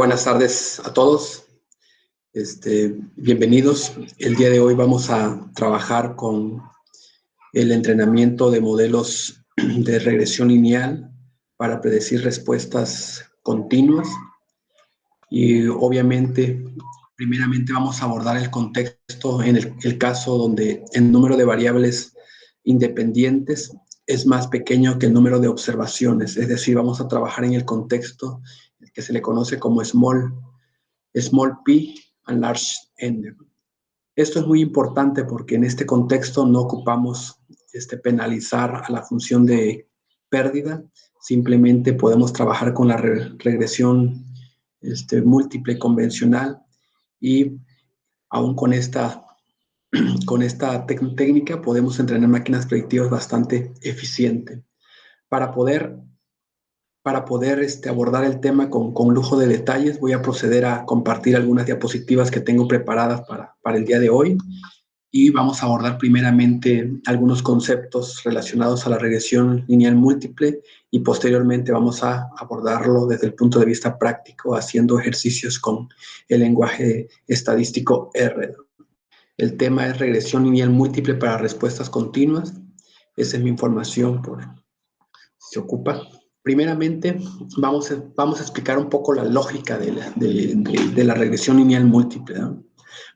buenas tardes a todos. Bienvenidos. El día de hoy vamos a trabajar con el entrenamiento de modelos de regresión lineal para predecir respuestas continuas. Y obviamente, primeramente vamos a abordar el contexto en el caso donde el número de variables independientes es más pequeño que el número de observaciones. Es decir, vamos a trabajar en el contexto que se le conoce como small p and large n. Esto es muy importante porque en este contexto no ocupamos penalizar a la función de pérdida, simplemente podemos trabajar con la regresión múltiple convencional y aún con esta técnica podemos entrenar máquinas predictivas bastante eficiente. Para poder abordar el tema con lujo de detalles, voy a proceder a compartir algunas diapositivas que tengo preparadas para el día de hoy y vamos a abordar primeramente algunos conceptos relacionados a la regresión lineal múltiple y posteriormente vamos a abordarlo desde el punto de vista práctico haciendo ejercicios con el lenguaje estadístico R. El tema es regresión lineal múltiple para respuestas continuas. Esa es mi información por si se ocupa. Primeramente, vamos a explicar un poco la lógica de la regresión lineal múltiple, ¿no?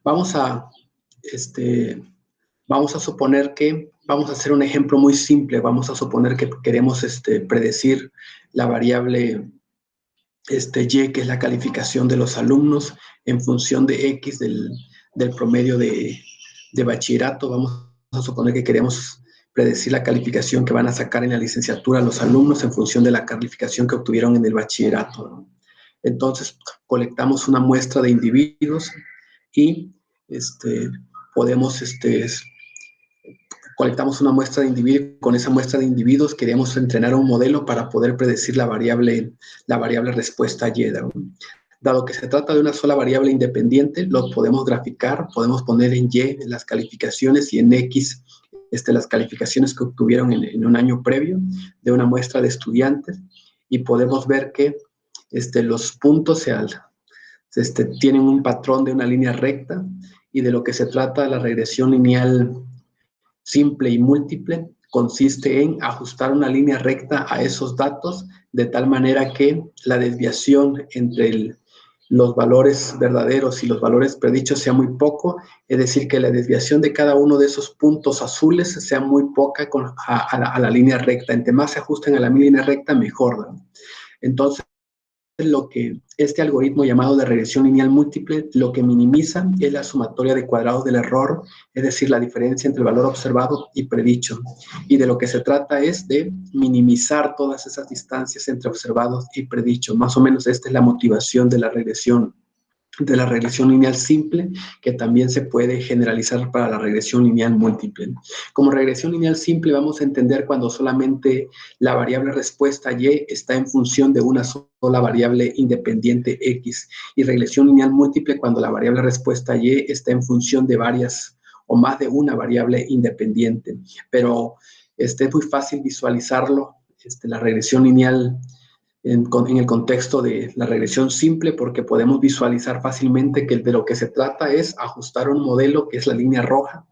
Vamos a suponer que, vamos a hacer un ejemplo muy simple, vamos a suponer que queremos predecir la variable y, que es la calificación de los alumnos en función de X del promedio de bachillerato. Vamos a suponer que queremos predecir la calificación que van a sacar en la licenciatura los alumnos en función de la calificación que obtuvieron en el bachillerato, ¿no? Entonces, colectamos una muestra de individuos y colectamos una muestra de individuos. Con esa muestra de individuos queremos entrenar un modelo para poder predecir la variable respuesta Y, ¿no? Dado que se trata de una sola variable independiente, lo podemos graficar, podemos poner en Y las calificaciones y en X las calificaciones que obtuvieron en un año previo de una muestra de estudiantes y podemos ver que los puntos tienen un patrón de una línea recta y de lo que se trata la regresión lineal simple y múltiple consiste en ajustar una línea recta a esos datos de tal manera que la desviación entre los valores verdaderos y los valores predichos sea muy poco, es decir, que la desviación de cada uno de esos puntos azules sea muy poca a la línea recta. Entre más se ajusten a la línea recta, mejor, ¿no? Entonces, lo que este algoritmo llamado de regresión lineal múltiple lo que minimiza es la sumatoria de cuadrados del error, es decir, la diferencia entre el valor observado y predicho. Y de lo que se trata es de minimizar todas esas distancias entre observados y predicho. Más o menos esta es la motivación de la regresión lineal simple, que también se puede generalizar para la regresión lineal múltiple. Como regresión lineal simple vamos a entender cuando solamente la variable respuesta Y está en función de una sola variable independiente X, y regresión lineal múltiple cuando la variable respuesta Y está en función de varias o más de una variable independiente. Pero es muy fácil visualizarlo, la regresión lineal en el contexto de la regresión simple, porque podemos visualizar fácilmente que de lo que se trata es ajustar un modelo que es la línea roja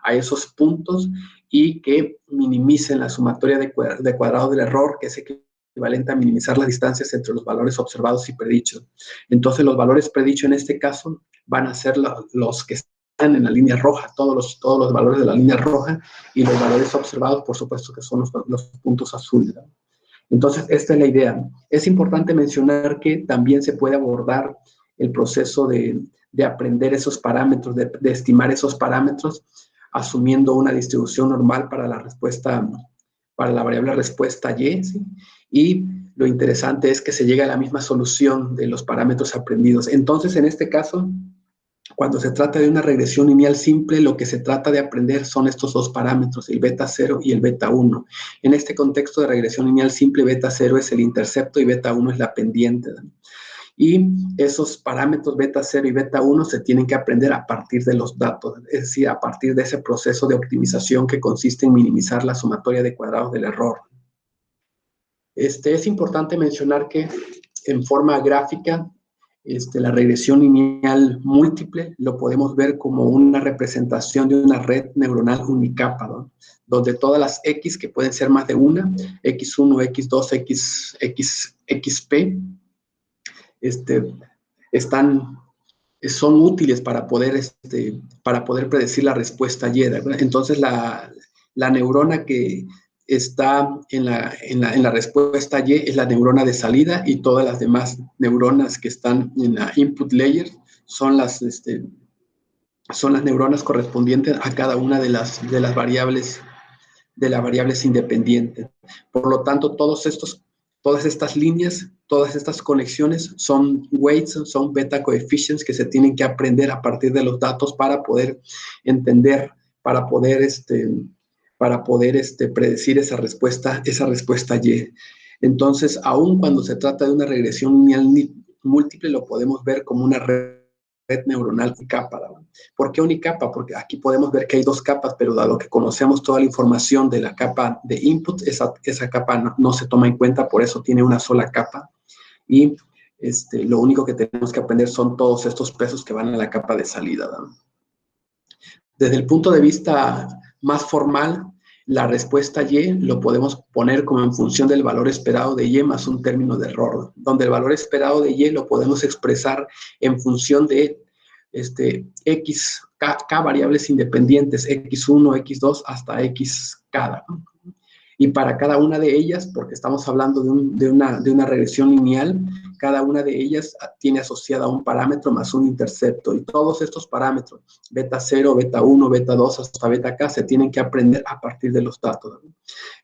a esos puntos y que minimicen la sumatoria de cuadrados del error, que es equivalente a minimizar las distancias entre los valores observados y predichos. Entonces, los valores predichos en este caso van a ser los que están en la línea roja, todos los valores de la línea roja, y los valores observados, por supuesto, que son los puntos azules, ¿no? Entonces, esta es la idea. Es importante mencionar que también se puede abordar el proceso de aprender esos parámetros, de estimar esos parámetros, asumiendo una distribución normal para la respuesta, para la variable respuesta Y, ¿sí? Y lo interesante es que se llega a la misma solución de los parámetros aprendidos. Entonces, en este caso, cuando se trata de una regresión lineal simple, lo que se trata de aprender son estos dos parámetros, el beta 0 y el beta 1. En este contexto de regresión lineal simple, beta 0 es el intercepto y beta 1 es la pendiente, ¿no? Y esos parámetros beta 0 y beta 1 se tienen que aprender a partir de los datos, es decir, a partir de ese proceso de optimización que consiste en minimizar la sumatoria de cuadrados del error. Es importante mencionar que en forma gráfica, La regresión lineal múltiple lo podemos ver como una representación de una red neuronal unicapa, ¿no? Donde todas las X, que pueden ser más de una, X1, X2, XP, son útiles para poder predecir la respuesta Y, ¿verdad? Entonces, la neurona que está en la respuesta Y es la neurona de salida, y todas las demás neuronas que están en la input layer son las neuronas correspondientes a cada una de las variables independientes. Por lo tanto, todas estas líneas, todas estas conexiones son weights, son beta coefficients que se tienen que aprender a partir de los datos para poder entender, para poder predecir esa respuesta Y. Entonces, aun cuando se trata de una regresión lineal múltiple, lo podemos ver como una red neuronal unicapa. ¿Por qué unicapa? Porque aquí podemos ver que hay dos capas, pero dado que conocemos toda la información de la capa de input, esa capa no se toma en cuenta, por eso tiene una sola capa. Y lo único que tenemos que aprender son todos estos pesos que van a la capa de salida, ¿no? Desde el punto de vista más formal, la respuesta Y lo podemos poner como en función del valor esperado de Y más un término de error, donde el valor esperado de Y lo podemos expresar en función de K variables independientes, X1, X2 hasta Xk, ¿no? Y para cada una de ellas, porque estamos hablando de una regresión lineal, cada una de ellas tiene asociada un parámetro más un intercepto. Y todos estos parámetros, beta 0, beta 1, beta 2, hasta beta k, se tienen que aprender a partir de los datos.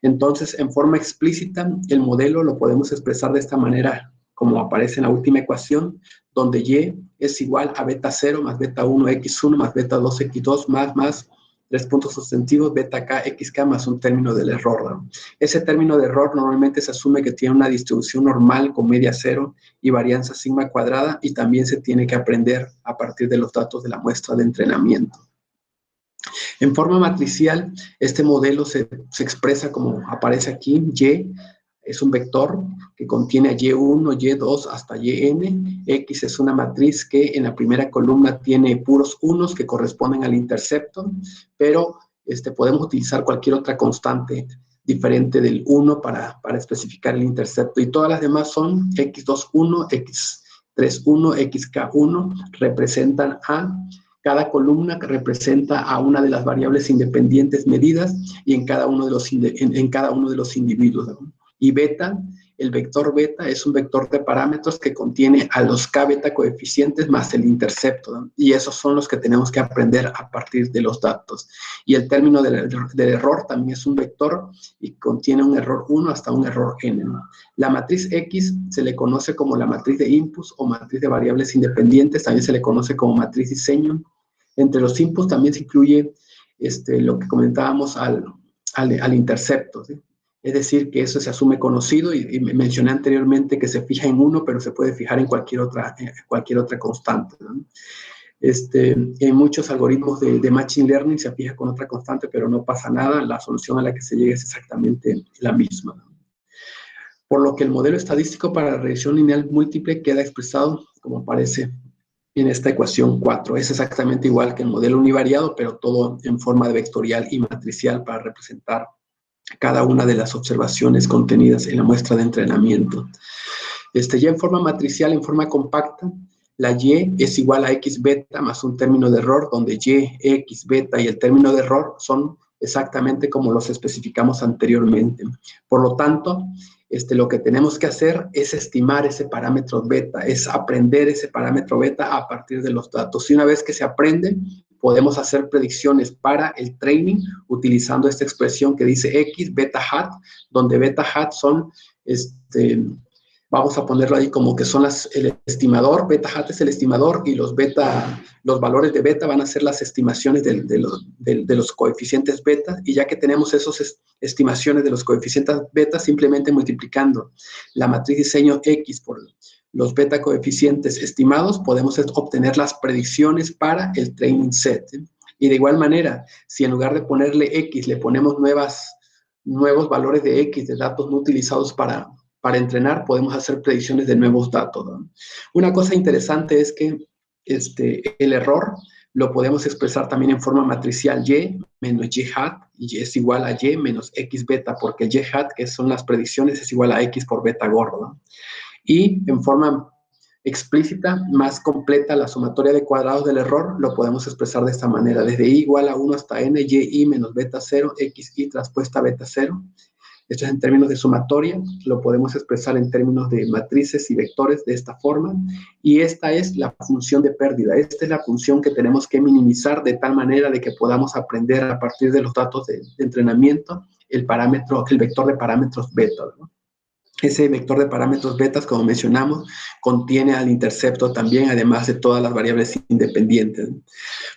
Entonces, en forma explícita, el modelo lo podemos expresar de esta manera, como aparece en la última ecuación, donde Y es igual a beta 0 más beta 1, X1 más beta 2, X2 más 3 puntos sustantivos, beta k, xk más un término del error, ¿no? Ese término de error normalmente se asume que tiene una distribución normal con media cero y varianza sigma cuadrada, y también se tiene que aprender a partir de los datos de la muestra de entrenamiento. En forma matricial, este modelo se expresa como aparece aquí. Y es un vector que contiene a Y1, Y2 hasta Yn. X es una matriz que en la primera columna tiene puros unos que corresponden al intercepto, pero podemos utilizar cualquier otra constante diferente del 1 para especificar el intercepto. Y todas las demás son X21, X31, Xk1, representan a... Cada columna representa a una de las variables independientes medidas y en cada uno de los individuos, ¿no? Y beta, el vector beta es un vector de parámetros que contiene a los k beta coeficientes más el intercepto, ¿no? Y esos son los que tenemos que aprender a partir de los datos. Y el término del error también es un vector y contiene un error 1 hasta un error n, ¿no? La matriz X se le conoce como la matriz de inputs o matriz de variables independientes, también se le conoce como matriz diseño. Entre los inputs también se incluye lo que comentábamos al intercepto, ¿sí? Es decir, que eso se asume conocido, y mencioné anteriormente que se fija en 1, pero se puede fijar en cualquier otra constante, ¿no? En muchos algoritmos de Machine Learning se fija con otra constante, pero no pasa nada, la solución a la que se llega es exactamente la misma, ¿no? Por lo que el modelo estadístico para la regresión lineal múltiple queda expresado como aparece en esta ecuación 4. Es exactamente igual que el modelo univariado, pero todo en forma de vectorial y matricial para representar cada una de las observaciones contenidas en la muestra de entrenamiento. Ya en forma matricial, en forma compacta, la Y es igual a X beta más un término de error, donde Y, X beta y el término de error son exactamente como los especificamos anteriormente. Por lo tanto, lo que tenemos que hacer es estimar ese parámetro beta, es aprender ese parámetro beta a partir de los datos. Y una vez que se aprende, podemos hacer predicciones para el training utilizando esta expresión que dice X beta hat, donde beta hat son, vamos a ponerlo ahí como que son el estimador, beta hat es el estimador, y los valores de beta van a ser las estimaciones de los coeficientes beta, y ya que tenemos esas estimaciones de los coeficientes beta, simplemente multiplicando la matriz diseño X por los beta coeficientes estimados, podemos obtener las predicciones para el training set. Y de igual manera, si en lugar de ponerle X, le ponemos nuevos valores de X, de datos no utilizados para para entrenar podemos hacer predicciones de nuevos datos, ¿no? Una cosa interesante es que el error lo podemos expresar también en forma matricial y menos y hat, y es igual a y menos x beta, porque el y hat, que son las predicciones, es igual a x por beta gordo, ¿no? Y en forma explícita, más completa, la sumatoria de cuadrados del error lo podemos expresar de esta manera, desde i igual a 1 hasta n, y menos beta 0, xi transpuesta a beta 0. Esto es en términos de sumatoria, lo podemos expresar en términos de matrices y vectores de esta forma, y esta es la función de pérdida, esta es la función que tenemos que minimizar de tal manera de que podamos aprender a partir de los datos de entrenamiento el vector de parámetros beta, ¿no? Ese vector de parámetros betas, como mencionamos, contiene al intercepto también, además de todas las variables independientes.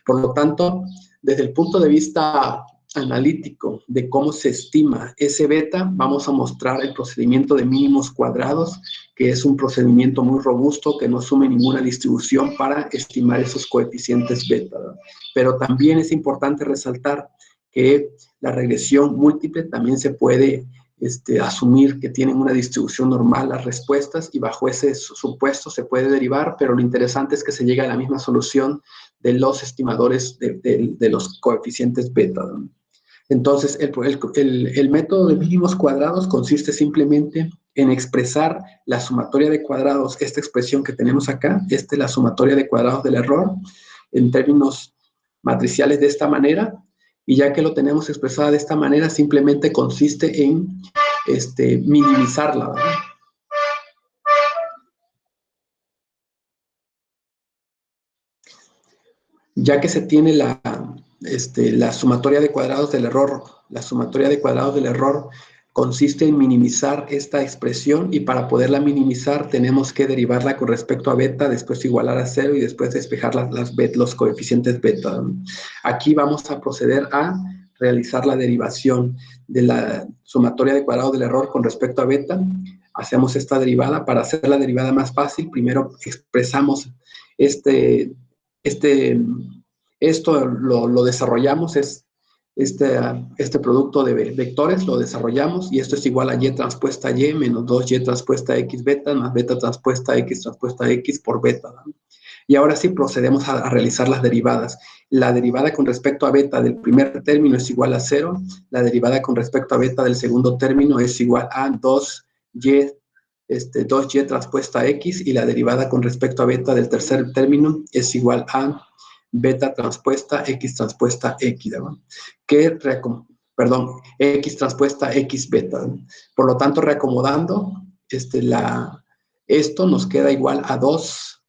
Por lo tanto, desde el punto de vista analítico de cómo se estima ese beta, vamos a mostrar el procedimiento de mínimos cuadrados, que es un procedimiento muy robusto que no asume ninguna distribución para estimar esos coeficientes beta, ¿no? Pero también es importante resaltar que la regresión múltiple también se puede asumir que tienen una distribución normal las respuestas, y bajo ese supuesto se puede derivar, pero lo interesante es que se llega a la misma solución de los estimadores de los coeficientes beta, ¿no? Entonces, el método de mínimos cuadrados consiste simplemente en expresar la sumatoria de cuadrados, esta expresión que tenemos acá, esta es la sumatoria de cuadrados del error, en términos matriciales de esta manera, y ya que lo tenemos expresada de esta manera, simplemente consiste en minimizarla, ¿verdad? Ya que se tiene la sumatoria de cuadrados del error, la sumatoria de cuadrados del error consiste en minimizar esta expresión, y para poderla minimizar tenemos que derivarla con respecto a beta, después igualar a 0 y después despejar los coeficientes beta. Aquí vamos a proceder a realizar la derivación de la sumatoria de cuadrados del error con respecto a beta. Hacemos esta derivada. Para hacer la derivada más fácil, primero expresamos esto lo desarrollamos, este producto de vectores lo desarrollamos, y esto es igual a y transpuesta y menos 2y transpuesta x beta más beta transpuesta x por beta, ¿no? Y ahora sí procedemos a realizar las derivadas. La derivada con respecto a beta del primer término es igual a 0, la derivada con respecto a beta del segundo término es igual a 2y 2y transpuesta x, y la derivada con respecto a beta del tercer término es igual a beta transpuesta x, ¿no? X transpuesta x beta, ¿no? Por lo tanto, reacomodando, esto nos queda igual a 2,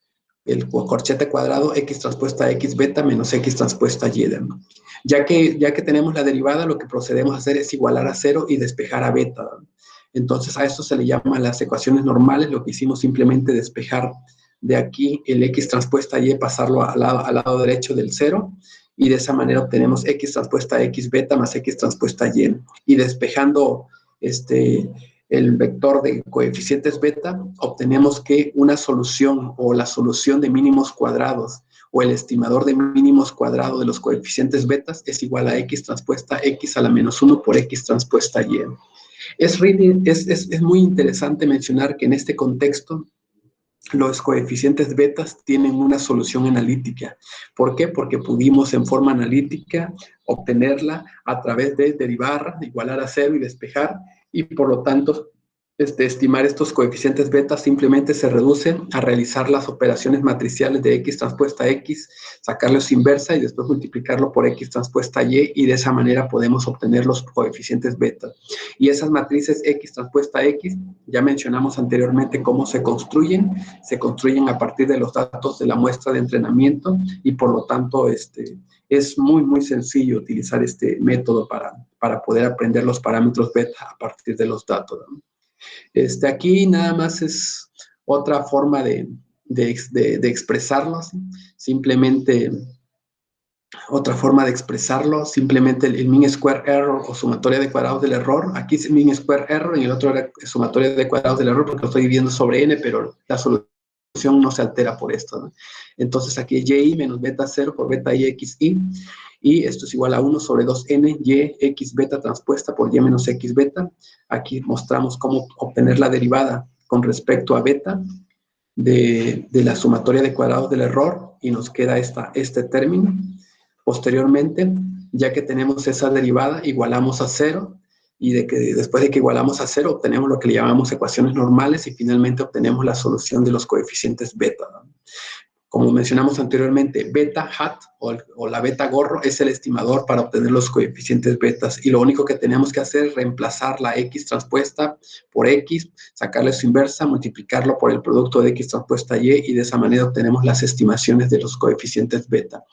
el corchete cuadrado, x transpuesta x beta menos x transpuesta y, ¿no? Ya que tenemos la derivada, lo que procedemos a hacer es igualar a 0 y despejar a beta, ¿no? Entonces, a esto se le llaman las ecuaciones normales. Lo que hicimos simplemente despejar de aquí el x transpuesta y, pasarlo al lado derecho del 0, y de esa manera obtenemos x transpuesta x beta más x transpuesta y. Y despejando el vector de coeficientes beta, obtenemos que una solución, o la solución de mínimos cuadrados, o el estimador de mínimos cuadrados de los coeficientes betas, es igual a x transpuesta x a la menos 1 por x transpuesta y. Es muy interesante mencionar que en este contexto los coeficientes betas tienen una solución analítica. ¿Por qué? Porque pudimos en forma analítica obtenerla a través de derivar, igualar a 0 y despejar, y por lo tanto estimar estos coeficientes beta simplemente se reduce a realizar las operaciones matriciales de x transpuesta x, sacarle su inversa y después multiplicarlo por x transpuesta y de esa manera podemos obtener los coeficientes beta. Y esas matrices x transpuesta x, ya mencionamos anteriormente cómo se construyen a partir de los datos de la muestra de entrenamiento, y por lo tanto es muy, muy sencillo utilizar este método para poder aprender los parámetros beta a partir de los datos, ¿no? Aquí nada más es otra forma de expresarlo, ¿sí? Simplemente otra forma de expresarlo, simplemente el mean square error o sumatoria de cuadrados del error. Aquí es mean square error y el otro era sumatoria de cuadrados del error, porque lo estoy dividiendo sobre n, pero la solución no se altera por esto, ¿no? Entonces aquí es y menos beta 0 por beta i x i, y esto es igual a 1 sobre 2n y x beta transpuesta por y menos x beta. Aquí mostramos cómo obtener la derivada con respecto a beta de la sumatoria de cuadrados del error, y nos queda este término. Posteriormente, ya que tenemos esa derivada, igualamos a 0, y después de que igualamos a 0, obtenemos lo que le llamamos ecuaciones normales, y finalmente obtenemos la solución de los coeficientes beta, ¿no? Como mencionamos anteriormente, beta hat o la beta gorro es el estimador para obtener los coeficientes betas, y lo único que tenemos que hacer es reemplazar la x transpuesta por x, sacarle su inversa, multiplicarlo por el producto de x transpuesta y de esa manera obtenemos las estimaciones de los coeficientes beta.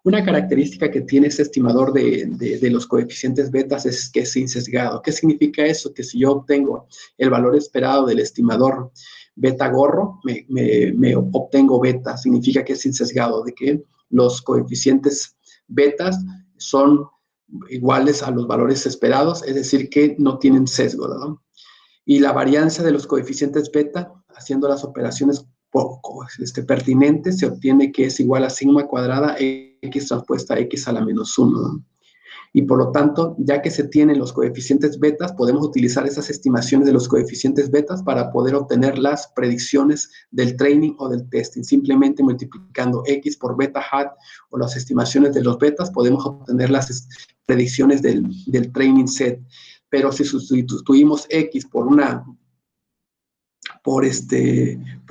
Una característica que tiene este estimador de los coeficientes betas es que es insesgado. ¿Qué significa eso? Que si yo obtengo el valor esperado del estimador beta gorro, me obtengo beta, significa que es insesgado, de que los coeficientes betas son iguales a los valores esperados, es decir, que no tienen sesgo, ¿no? Y la varianza de los coeficientes beta, haciendo las operaciones pertinentes, se obtiene que es igual a sigma cuadrada x transpuesta x a la menos 1, ¿no? Y por lo tanto, ya que se tienen los coeficientes betas, podemos utilizar esas estimaciones de los coeficientes betas para poder obtener las predicciones del training o del testing. Simplemente multiplicando x por beta hat o las estimaciones de los betas, podemos obtener las predicciones del training set. Pero si sustituimos x por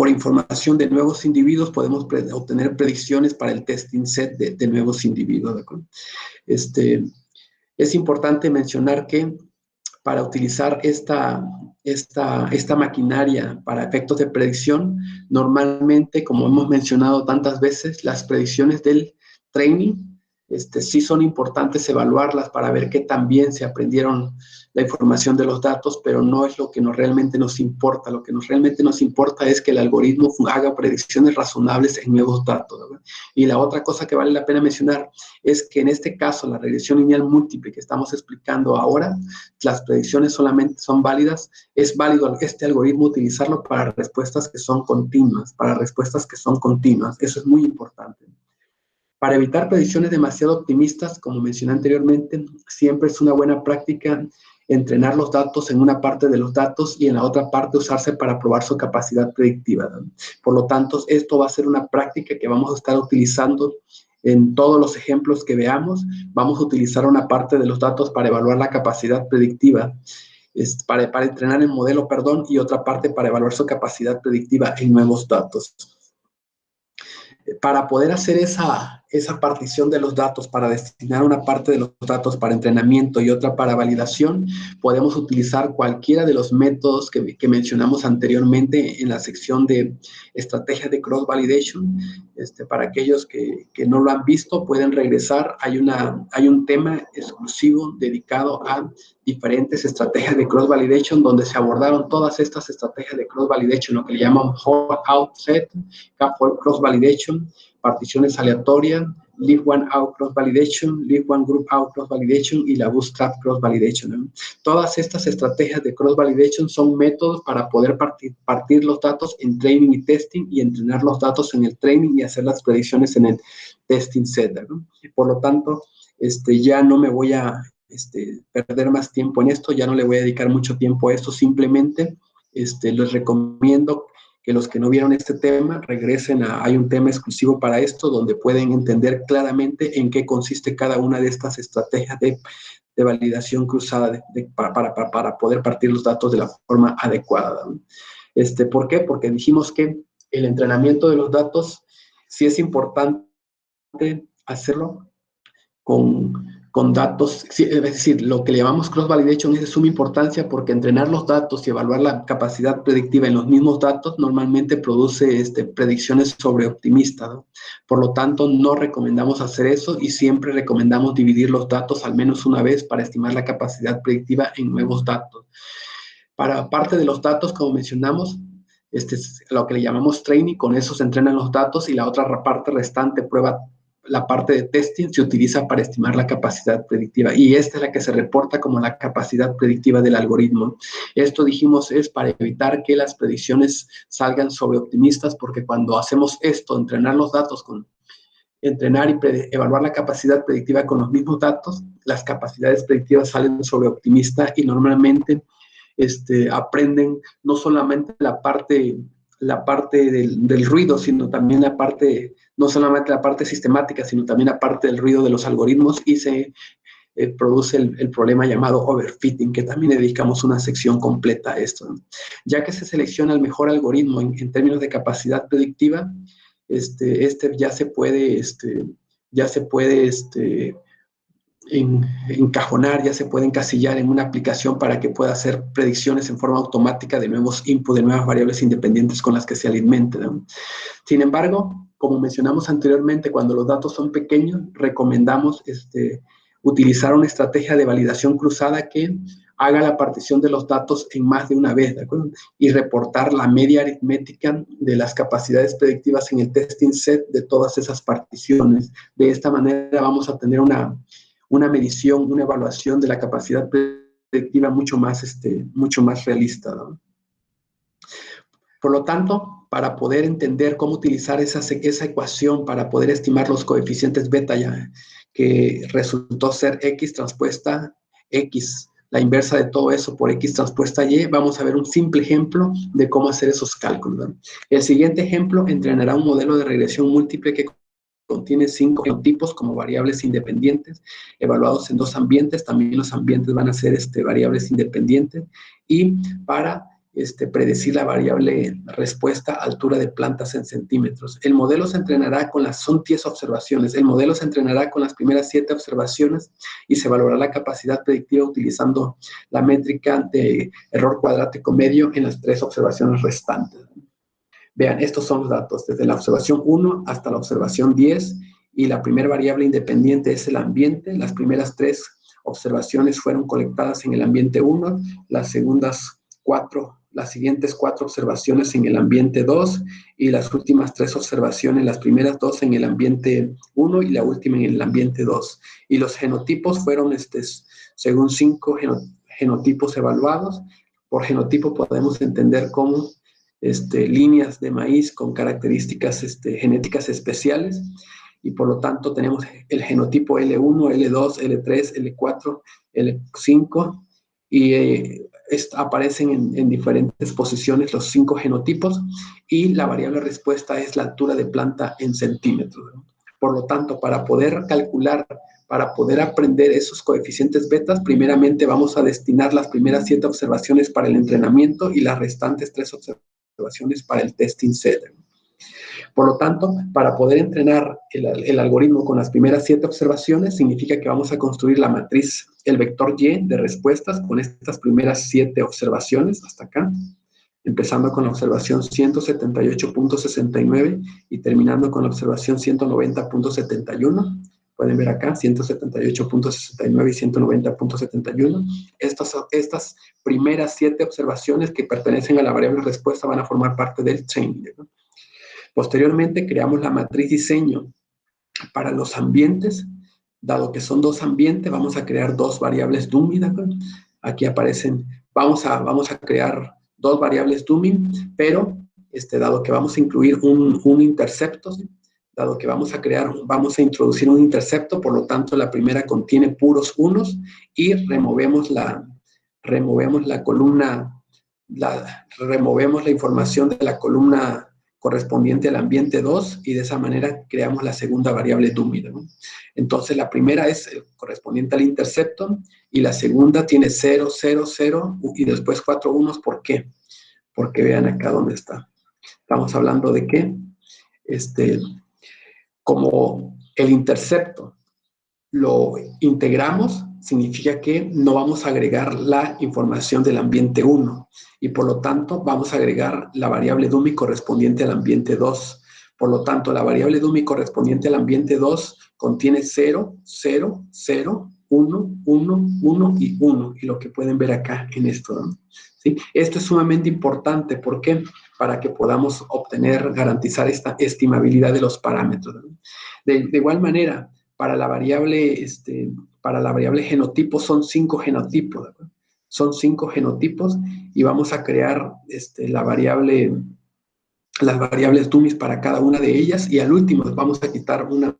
información de nuevos individuos, podemos obtener predicciones para el testing set de nuevos individuos, ¿de acuerdo? Es importante mencionar que para utilizar esta maquinaria para efectos de predicción, normalmente, como hemos mencionado tantas veces, las predicciones del training sí son importantes evaluarlas para ver qué tan bien se aprendieron la información de los datos, pero no es lo que realmente nos importa. Lo que realmente nos importa es que el algoritmo haga predicciones razonables en nuevos datos, ¿verdad? Y la otra cosa que vale la pena mencionar es que en este caso, la regresión lineal múltiple que estamos explicando ahora, las predicciones solamente son válidas. Es válido este algoritmo utilizarlo para respuestas que son continuas, Eso es muy importante. Para evitar predicciones demasiado optimistas, como mencioné anteriormente, siempre es una buena práctica entrenar los datos en una parte de los datos y en la otra parte usarse para probar su capacidad predictiva, ¿no? Por lo tanto, esto va a ser una práctica que vamos a estar utilizando en todos los ejemplos que veamos. Vamos a utilizar una parte de los datos para evaluar la capacidad predictiva, para entrenar el modelo, y otra parte para evaluar su capacidad predictiva en nuevos datos. Para poder hacer esa partición de los datos, para destinar una parte de los datos para entrenamiento y otra para validación, podemos utilizar cualquiera de los métodos que mencionamos anteriormente en la sección de estrategias de cross-validation. Para aquellos que no lo han visto, pueden regresar. Hay un tema exclusivo dedicado a diferentes estrategias de cross-validation, donde se abordaron todas estas estrategias de cross-validation, lo que le llaman hold-out set, K-fold cross-validation, particiones aleatorias, leave one out cross-validation, leave one group out cross-validation y la bootstrap cross-validation, ¿no? Todas estas estrategias de cross-validation son métodos para poder partir los datos en training y testing y entrenar los datos en el training y hacer las predicciones en el testing set, ¿no? Por lo tanto, ya no me voy a perder más tiempo en esto, ya no le voy a dedicar mucho tiempo a esto, simplemente les recomiendo que los que no vieron este tema regresen hay un tema exclusivo para esto, donde pueden entender claramente en qué consiste cada una de estas estrategias de validación cruzada para poder partir los datos de la forma adecuada, ¿no? ¿Por qué? Porque dijimos que el entrenamiento de los datos sí es importante hacerlo con datos, es decir, lo que le llamamos cross-validation es de suma importancia, porque entrenar los datos y evaluar la capacidad predictiva en los mismos datos normalmente produce predicciones sobreoptimistas, ¿no? Por lo tanto, no recomendamos hacer eso y siempre recomendamos dividir los datos al menos una vez para estimar la capacidad predictiva en nuevos datos. Para parte de los datos, como mencionamos, es lo que le llamamos training, con eso se entrenan los datos, y la otra parte restante, la parte de testing, se utiliza para estimar la capacidad predictiva, y esta es la que se reporta como la capacidad predictiva del algoritmo. Esto, dijimos, es para evitar que las predicciones salgan sobreoptimistas, porque cuando hacemos esto, entrenar los datos entrenar y evaluar la capacidad predictiva con los mismos datos, las capacidades predictivas salen sobre optimista y normalmente aprenden no solamente la parte del ruido, sino también la parte, no solamente la parte sistemática, sino también la parte del ruido de los algoritmos y se produce el problema llamado overfitting, que también dedicamos una sección completa a esto, ¿no? Ya que se selecciona el mejor algoritmo en términos de capacidad predictiva, ya se puede encajonar, ya se puede encasillar en una aplicación para que pueda hacer predicciones en forma automática de nuevos inputs, de nuevas variables independientes con las que se alimenten, ¿no? Sin embargo, como mencionamos anteriormente, cuando los datos son pequeños, recomendamos utilizar una estrategia de validación cruzada que haga la partición de los datos en más de una vez, ¿de acuerdo? Y reportar la media aritmética de las capacidades predictivas en el testing set de todas esas particiones. De esta manera vamos a tener una medición, una evaluación de la capacidad predictiva mucho más realista, ¿no? Por lo tanto, para poder entender cómo utilizar esa ecuación para poder estimar los coeficientes beta, ya que resultó ser X transpuesta X, la inversa de todo eso por X transpuesta Y, vamos a ver un simple ejemplo de cómo hacer esos cálculos, ¿no? El siguiente ejemplo entrenará un modelo de regresión múltiple que contiene 5 genotipos como variables independientes, evaluados en 2 ambientes. También los ambientes van a ser variables independientes. Y para predecir la variable respuesta, altura de plantas en centímetros. El modelo se entrenará son 10 observaciones. El modelo se entrenará con las primeras 7 observaciones y se evaluará la capacidad predictiva utilizando la métrica de error cuadrático medio en las 3 observaciones restantes. Vean, estos son los datos, desde la observación 1 hasta la observación 10, y la primera variable independiente es el ambiente. Las primeras 3 observaciones fueron colectadas en el ambiente 1, las siguientes 4 observaciones en el ambiente 2, y las últimas 3 observaciones, las primeras 2 en el ambiente 1 y la última en el ambiente 2. Y los genotipos fueron según 5 genotipos evaluados. Por genotipo podemos entender cómo líneas de maíz con características genéticas especiales, y por lo tanto tenemos el genotipo L1, L2, L3, L4, L5, y aparecen en diferentes posiciones los 5 genotipos, y la variable respuesta es la altura de planta en centímetros, ¿no? Por lo tanto, para poder calcular, para poder aprender esos coeficientes betas, primeramente vamos a destinar las primeras 7 observaciones para el entrenamiento y las restantes 3 observaciones para el testing set. Por lo tanto, para poder entrenar el algoritmo con las primeras 7 observaciones, significa que vamos a construir la matriz, el vector Y de respuestas con estas primeras 7 observaciones hasta acá, empezando con la observación 178.69 y terminando con la observación 190.71. Pueden ver acá, 178.69 y 190.71. Estas primeras 7 observaciones que pertenecen a la variable respuesta van a formar parte del training, ¿no? Posteriormente, creamos la matriz diseño para los ambientes. Dado que son 2 ambientes, vamos a crear 2 variables dummy, ¿no? Aquí aparecen, vamos a crear 2 variables dummy, pero dado que vamos a incluir un intercepto, ¿sí? Dado que vamos a introducir un intercepto, por lo tanto la primera contiene puros unos, y removemos la columna, removemos la información de la columna correspondiente al ambiente 2, y de esa manera creamos la segunda variable dummy, ¿no? Entonces la primera es correspondiente al intercepto, y la segunda tiene 0, 0, 0 y después 4 unos. ¿Por qué? Porque vean acá dónde está. Estamos hablando de que como el intercepto lo integramos, significa que no vamos a agregar la información del ambiente 1, y por lo tanto vamos a agregar la variable dummy correspondiente al ambiente 2. Por lo tanto, la variable dummy correspondiente al ambiente 2 contiene 0, 0, 0, 1, 1, 1 y 1, y lo que pueden ver acá en esto, ¿no? ¿Sí? Esto es sumamente importante. ¿Por qué? Para que podamos garantizar esta estimabilidad de los parámetros, ¿no? De igual manera, para la variable genotipo son 5 genotipos, ¿de acuerdo? Son 5 genotipos, y vamos a crear las variables dummies para cada una de ellas, y al último vamos a quitar una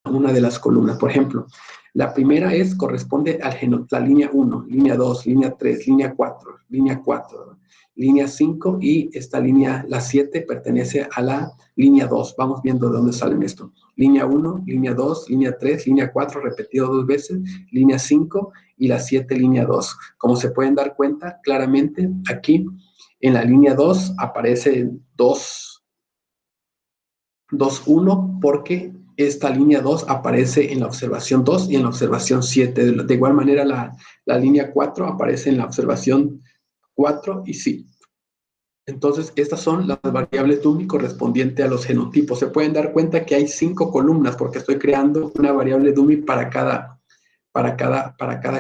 una de las columnas. Por ejemplo, la primera corresponde a la línea 1, línea 2, línea 3, línea 4, línea 5 y esta línea, la 7, pertenece a la línea 2. Vamos viendo de dónde salen esto. Línea 1, línea 2, línea 3, línea 4, repetido 2 veces, línea 5 y la 7, línea 2. Como se pueden dar cuenta claramente, aquí en la línea 2 aparece 2, 1, porque esta línea 2 aparece en la observación 2 y en la observación 7. De igual manera, la línea 4 aparece en la observación 4 y 5. Entonces, estas son las variables dummy correspondientes a los genotipos. Se pueden dar cuenta que hay 5 columnas porque estoy creando una variable dummy para cada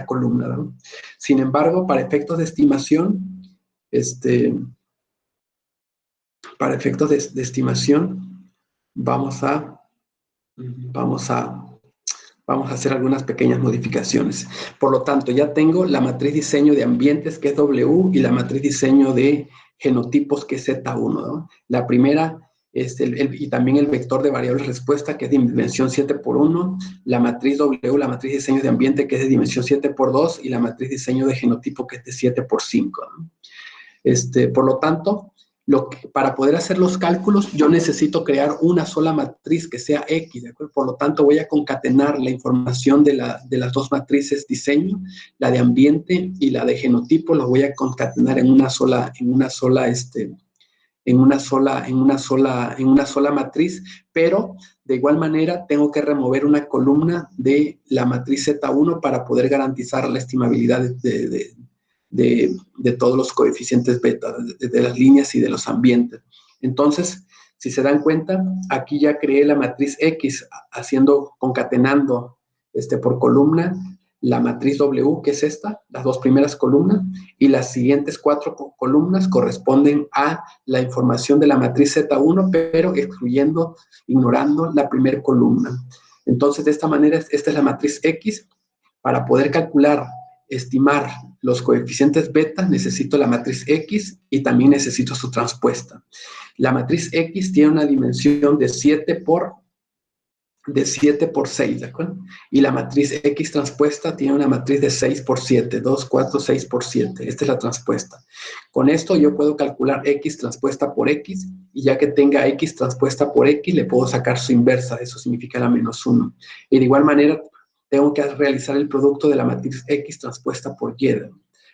columna, ¿no? Sin embargo, para efectos de estimación, vamos a hacer algunas pequeñas modificaciones. Por lo tanto, ya tengo la matriz diseño de ambientes, que es W, y la matriz diseño de genotipos, que es Z1, ¿no? La primera es y también el vector de variables respuesta, que es de dimensión 7×1, la matriz W, la matriz diseño de ambiente, que es de dimensión 7×2, y la matriz diseño de genotipo, que es de 7×5, ¿no? Por lo tanto, para poder hacer los cálculos, yo necesito crear una sola matriz que sea X, ¿de acuerdo? Por lo tanto, voy a concatenar la información de las dos matrices diseño, la de ambiente y la de genotipo, los voy a concatenar en una sola matriz, pero de igual manera tengo que remover una columna de la matriz Z1 para poder garantizar la estimabilidad de todos los coeficientes beta, de las líneas y de los ambientes. Entonces, si se dan cuenta, aquí ya creé la matriz X, concatenando por columna la matriz W, que es esta, las dos primeras columnas, y las siguientes 4 columnas corresponden a la información de la matriz Z1, pero ignorando la primera columna. Entonces, de esta manera, esta es la matriz X. Para poder estimar los coeficientes beta, necesito la matriz X y también necesito su transpuesta. La matriz X tiene una dimensión de 7×6, ¿de acuerdo? Y la matriz X transpuesta tiene una matriz de 6×7, 2, 4, 6×7. Esta es la transpuesta. Con esto yo puedo calcular X transpuesta por X, y ya que tenga X transpuesta por X, le puedo sacar su inversa, eso significa la -1. Y de igual manera, tengo que realizar el producto de la matriz X transpuesta por Y.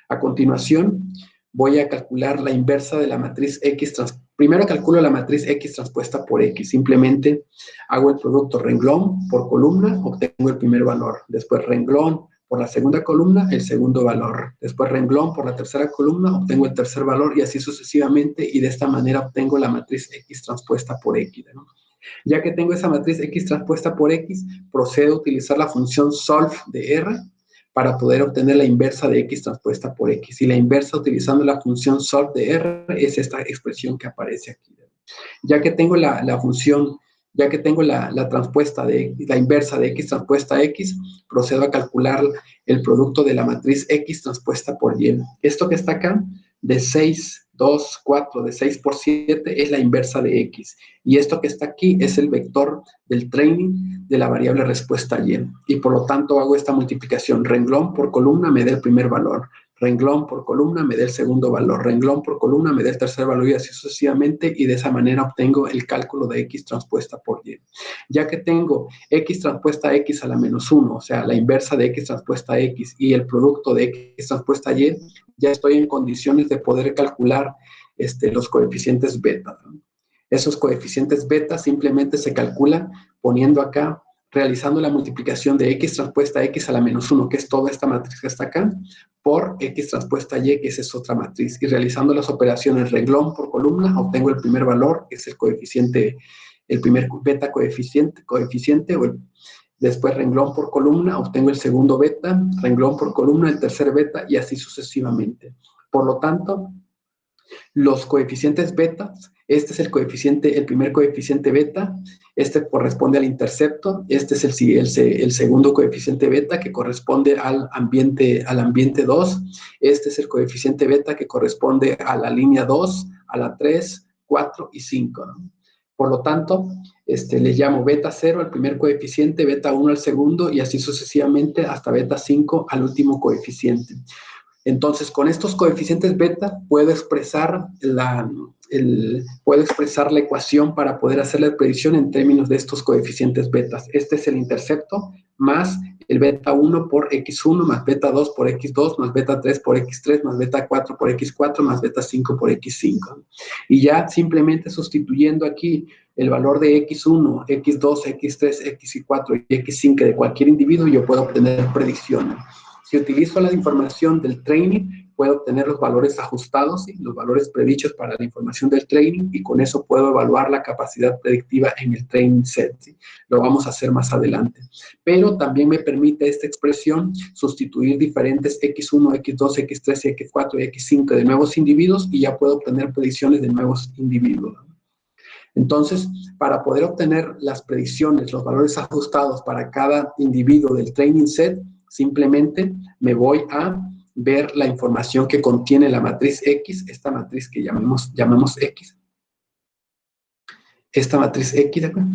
A continuación, voy a calcular la inversa de la matriz X transpuesta. Primero calculo la matriz X transpuesta por X. Simplemente hago el producto renglón por columna, obtengo el primer valor. Después renglón por la segunda columna, el segundo valor. Después renglón por la tercera columna, obtengo el tercer valor, y así sucesivamente, y de esta manera obtengo la matriz X transpuesta por X, ¿no? Ya que tengo esa matriz X transpuesta por X, procedo a utilizar la función solve de R para poder obtener la inversa de X transpuesta por X. Y la inversa, utilizando la función solve de R, es esta expresión que aparece aquí. Ya que tengo la transpuesta la inversa de X transpuesta X, procedo a calcular el producto de la matriz X transpuesta por Y. Esto que está acá, de 6, 2, 4, de 6×7, es la inversa de X. Y esto que está aquí es el vector del training de la variable respuesta Y. Y por lo tanto hago esta multiplicación. Renglón por columna me da el primer valor. Renglón por columna me da el segundo valor. Renglón por columna me da el tercer valor, y así sucesivamente. Y de esa manera obtengo el cálculo de X transpuesta por Y. Ya que tengo X transpuesta X a la -1, o sea, la inversa de X transpuesta X y el producto de X transpuesta Y, ya estoy en condiciones de poder calcular los coeficientes beta, ¿no? Esos coeficientes beta simplemente se calculan poniendo acá, realizando la multiplicación de X transpuesta X a la -1, que es toda esta matriz que está acá, por X transpuesta Y, que es otra matriz, y realizando las operaciones renglón por columna, obtengo el primer valor, que es el coeficiente, el primer beta coeficiente, después renglón por columna, obtengo el segundo beta, renglón por columna, el tercer beta, y así sucesivamente. Por lo tanto, los coeficientes betas, este es el primer coeficiente beta, este corresponde al intercepto, este es el segundo coeficiente beta, que corresponde al ambiente 2, este es el coeficiente beta que corresponde a la línea 2, a la 3, 4 y 5, ¿no? Por lo tanto, les llamo beta 0 al primer coeficiente, beta 1 al segundo y así sucesivamente hasta beta 5 al último coeficiente. Entonces, con estos coeficientes beta puedo expresar la ecuación para poder hacer la predicción en términos de estos coeficientes betas. Este es el intercepto más el beta 1 por x1 más beta 2 por x2 más beta 3 por x3 más beta 4 por x4 más beta 5 por x5. Y ya simplemente sustituyendo aquí el valor de x1, x2, x3, x4 y x5 de cualquier individuo, yo puedo obtener predicciones. Si utilizo la información del training, puedo obtener los valores ajustados, ¿sí? Los valores predichos para la información del training y con eso puedo evaluar la capacidad predictiva en el training set, ¿sí? Lo vamos a hacer más adelante. Pero también me permite esta expresión sustituir diferentes x1, x2, x3, x4 y x5 de nuevos individuos y ya puedo obtener predicciones de nuevos individuos. Entonces, para poder obtener las predicciones, los valores ajustados para cada individuo del training set, simplemente me voy a ver la información que contiene la matriz X, esta matriz que llamamos X. Esta matriz X, ¿de acuerdo?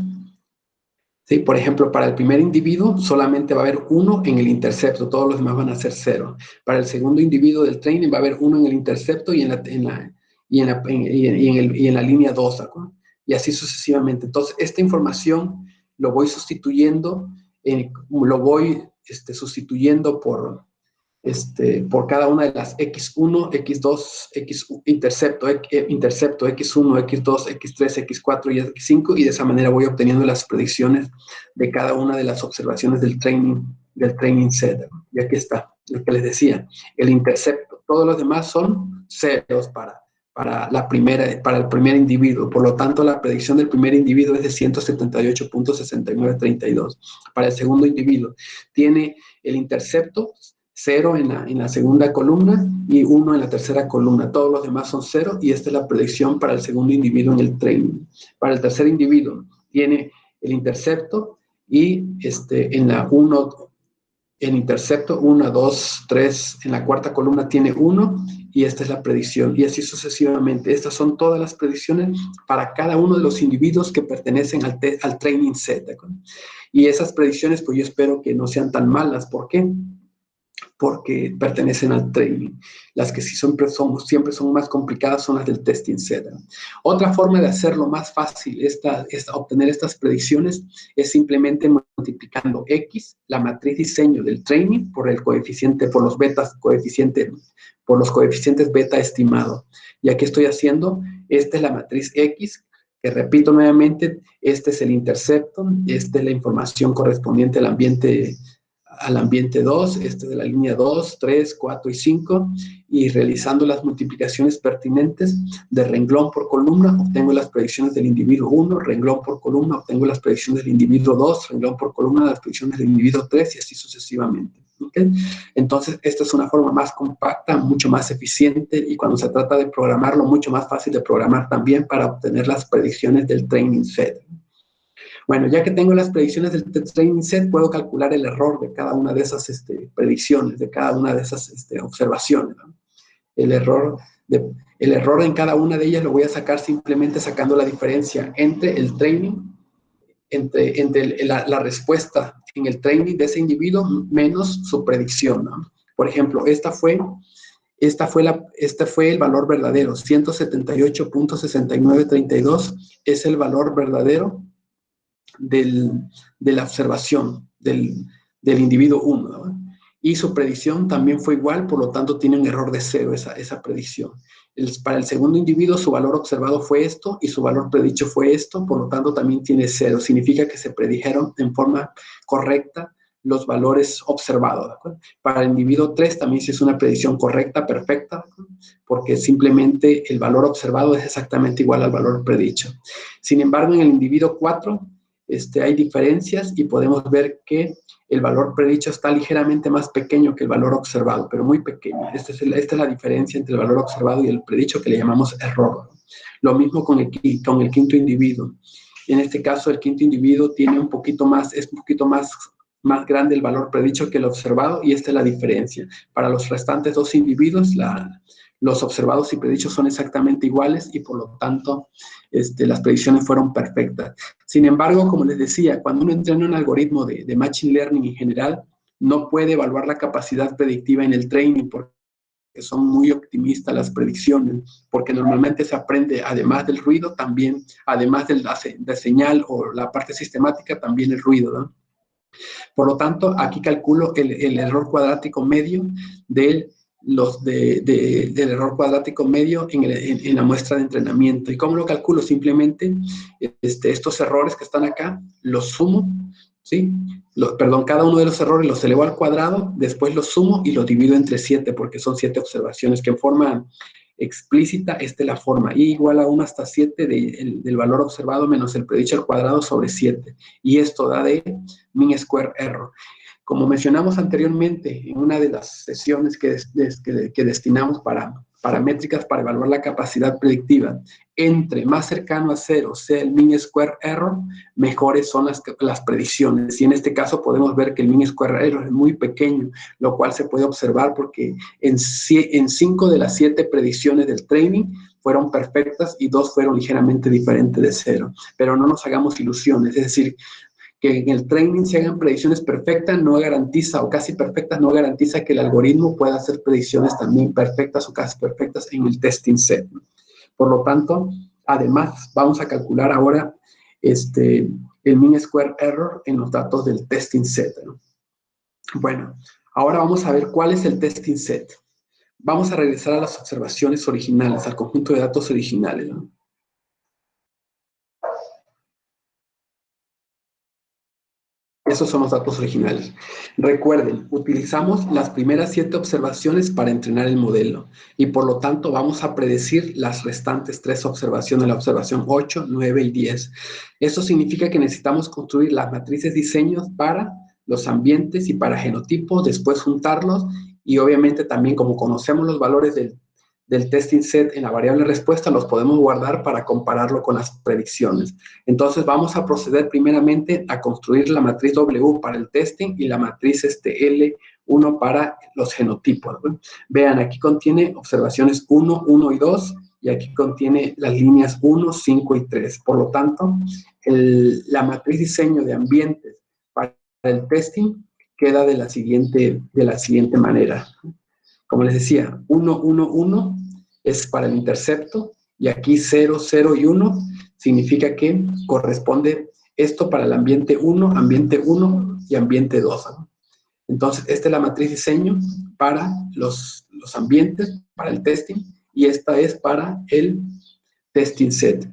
Sí, por ejemplo, para el primer individuo solamente va a haber 1 en el intercepto, todos los demás van a ser 0. Para el segundo individuo del training va a haber 1 en el intercepto y en la línea 2, ¿de acuerdo? Y así sucesivamente. Entonces, esta información lo voy sustituyendo, sustituyendo por cada una de las X1, X2, intercepto, X1, X2, X3, X4 y X5, y de esa manera voy obteniendo las predicciones de cada una de las observaciones del training set. Y aquí está, lo que les decía, el intercepto. Todos los demás son ceros para el primer individuo. Por lo tanto, la predicción del primer individuo es de 178.6932. Para el segundo individuo, tiene el intercepto 0 en la segunda columna y 1 en la tercera columna. Todos los demás son 0 y esta es la predicción para el segundo individuo en el training. Para el tercer individuo tiene el intercepto y el intercepto 1, 2, 3, en la cuarta columna tiene 1 y esta es la predicción y así sucesivamente. Estas son todas las predicciones para cada uno de los individuos que pertenecen al training set, ¿de acuerdo? Y esas predicciones pues yo espero que no sean tan malas. ¿Por qué? Porque pertenecen al training. Las que sí siempre son más complicadas son las del testing set. Otra forma de hacerlo más fácil, obtener estas predicciones, es simplemente multiplicando X, la matriz diseño del training, por el coeficiente, por los coeficientes beta estimado. Y aquí estoy haciendo, esta es la matriz X, que repito nuevamente, este es el intercepto, esta es la información correspondiente al ambiente 2, este de la línea 2, 3, 4 y 5, y realizando las multiplicaciones pertinentes de renglón por columna, obtengo las predicciones del individuo 1, renglón por columna, obtengo las predicciones del individuo 2, renglón por columna, las predicciones del individuo 3, y así sucesivamente. ¿Okay? Entonces, esta es una forma más compacta, mucho más eficiente, y cuando se trata de programarlo, mucho más fácil de programar también para obtener las predicciones del training set. Bueno, ya que tengo las predicciones del training set, puedo calcular el error de cada una de esas predicciones, de cada una de esas observaciones, ¿no? El error en cada una de ellas lo voy a sacar simplemente sacando la diferencia entre el training, entre la respuesta en el training de ese individuo menos su predicción, ¿no? Por ejemplo, este fue el valor verdadero, 178.6932 es el valor verdadero de la observación del individuo 1, ¿no? Y su predicción también fue igual, por lo tanto tiene un error de 0 esa predicción. Para el segundo individuo su valor observado fue esto y su valor predicho fue esto, por lo tanto también tiene 0. Significa que se predijeron en forma correcta los valores observados, ¿de acuerdo? Para el individuo 3 también se hizo una predicción correcta, perfecta, ¿de acuerdo? Porque simplemente el valor observado es exactamente igual al valor predicho. Sin embargo, en el individuo 4 hay diferencias y podemos ver que el valor predicho está ligeramente más pequeño que el valor observado, pero muy pequeño. Esta es la diferencia entre el valor observado y el predicho, que le llamamos error. Lo mismo con el quinto individuo. En este caso, el quinto individuo tiene es un poquito más grande el valor predicho que el observado, y esta es la diferencia. Para los restantes dos individuos, los observados y predichos son exactamente iguales y por lo tanto las predicciones fueron perfectas. Sin embargo, como les decía, cuando uno entrena un algoritmo de Machine Learning en general, no puede evaluar la capacidad predictiva en el training porque son muy optimistas las predicciones, porque normalmente se aprende, además del ruido, también, además de señal o la parte sistemática, también el ruido, ¿no? Por lo tanto, aquí calculo el error cuadrático medio del error cuadrático medio en la muestra de entrenamiento. ¿Y cómo lo calculo? Simplemente estos errores que están acá, los sumo, ¿sí? Perdón, cada uno de los errores los elevo al cuadrado, después los sumo y los divido entre 7, porque son 7 observaciones que en forma explícita, esta es la forma, y igual a 1 hasta 7 del valor observado menos el predicho al cuadrado sobre 7. Y esto da de mean square error. Como mencionamos anteriormente en una de las sesiones que destinamos para métricas para evaluar la capacidad predictiva, entre más cercano a 0 sea el mean square error, mejores son las predicciones. Y en este caso podemos ver que el mean square error es muy pequeño, lo cual se puede observar porque en 5 de las 7 predicciones del training fueron perfectas y 2 fueron ligeramente diferentes de 0. Pero no nos hagamos ilusiones, es decir, que en el training se hagan predicciones perfectas no garantiza, o casi perfectas, no garantiza que el algoritmo pueda hacer predicciones también perfectas o casi perfectas en el testing set. Por lo tanto, además, vamos a calcular ahora el mean square error en los datos del testing set, ¿no? Bueno, ahora vamos a ver cuál es el testing set. Vamos a regresar a las observaciones originales, al conjunto de datos originales, ¿no? Esos son los datos originales. Recuerden, utilizamos las primeras 7 observaciones para entrenar el modelo y por lo tanto vamos a predecir las restantes 3 observaciones, la observación 8, 9 y 10. Eso significa que necesitamos construir las matrices diseños para los ambientes y para genotipos, después juntarlos y obviamente también como conocemos los valores del testing set en la variable respuesta, los podemos guardar para compararlo con las predicciones. Entonces vamos a proceder primeramente a construir la matriz W para el testing y la matriz L1 para los genotipos, ¿no? Vean, aquí contiene observaciones 1, 1 y 2 y aquí contiene las líneas 1, 5 y 3. Por lo tanto, la matriz diseño de ambientes para el testing queda de la siguiente manera. Como les decía, 1, 1, 1 es para el intercepto y aquí 0, 0 y 1 significa que corresponde esto para el ambiente 1 y ambiente 2, ¿no? Entonces, esta es la matriz diseño para los ambientes, para el testing, y esta es para el testing set.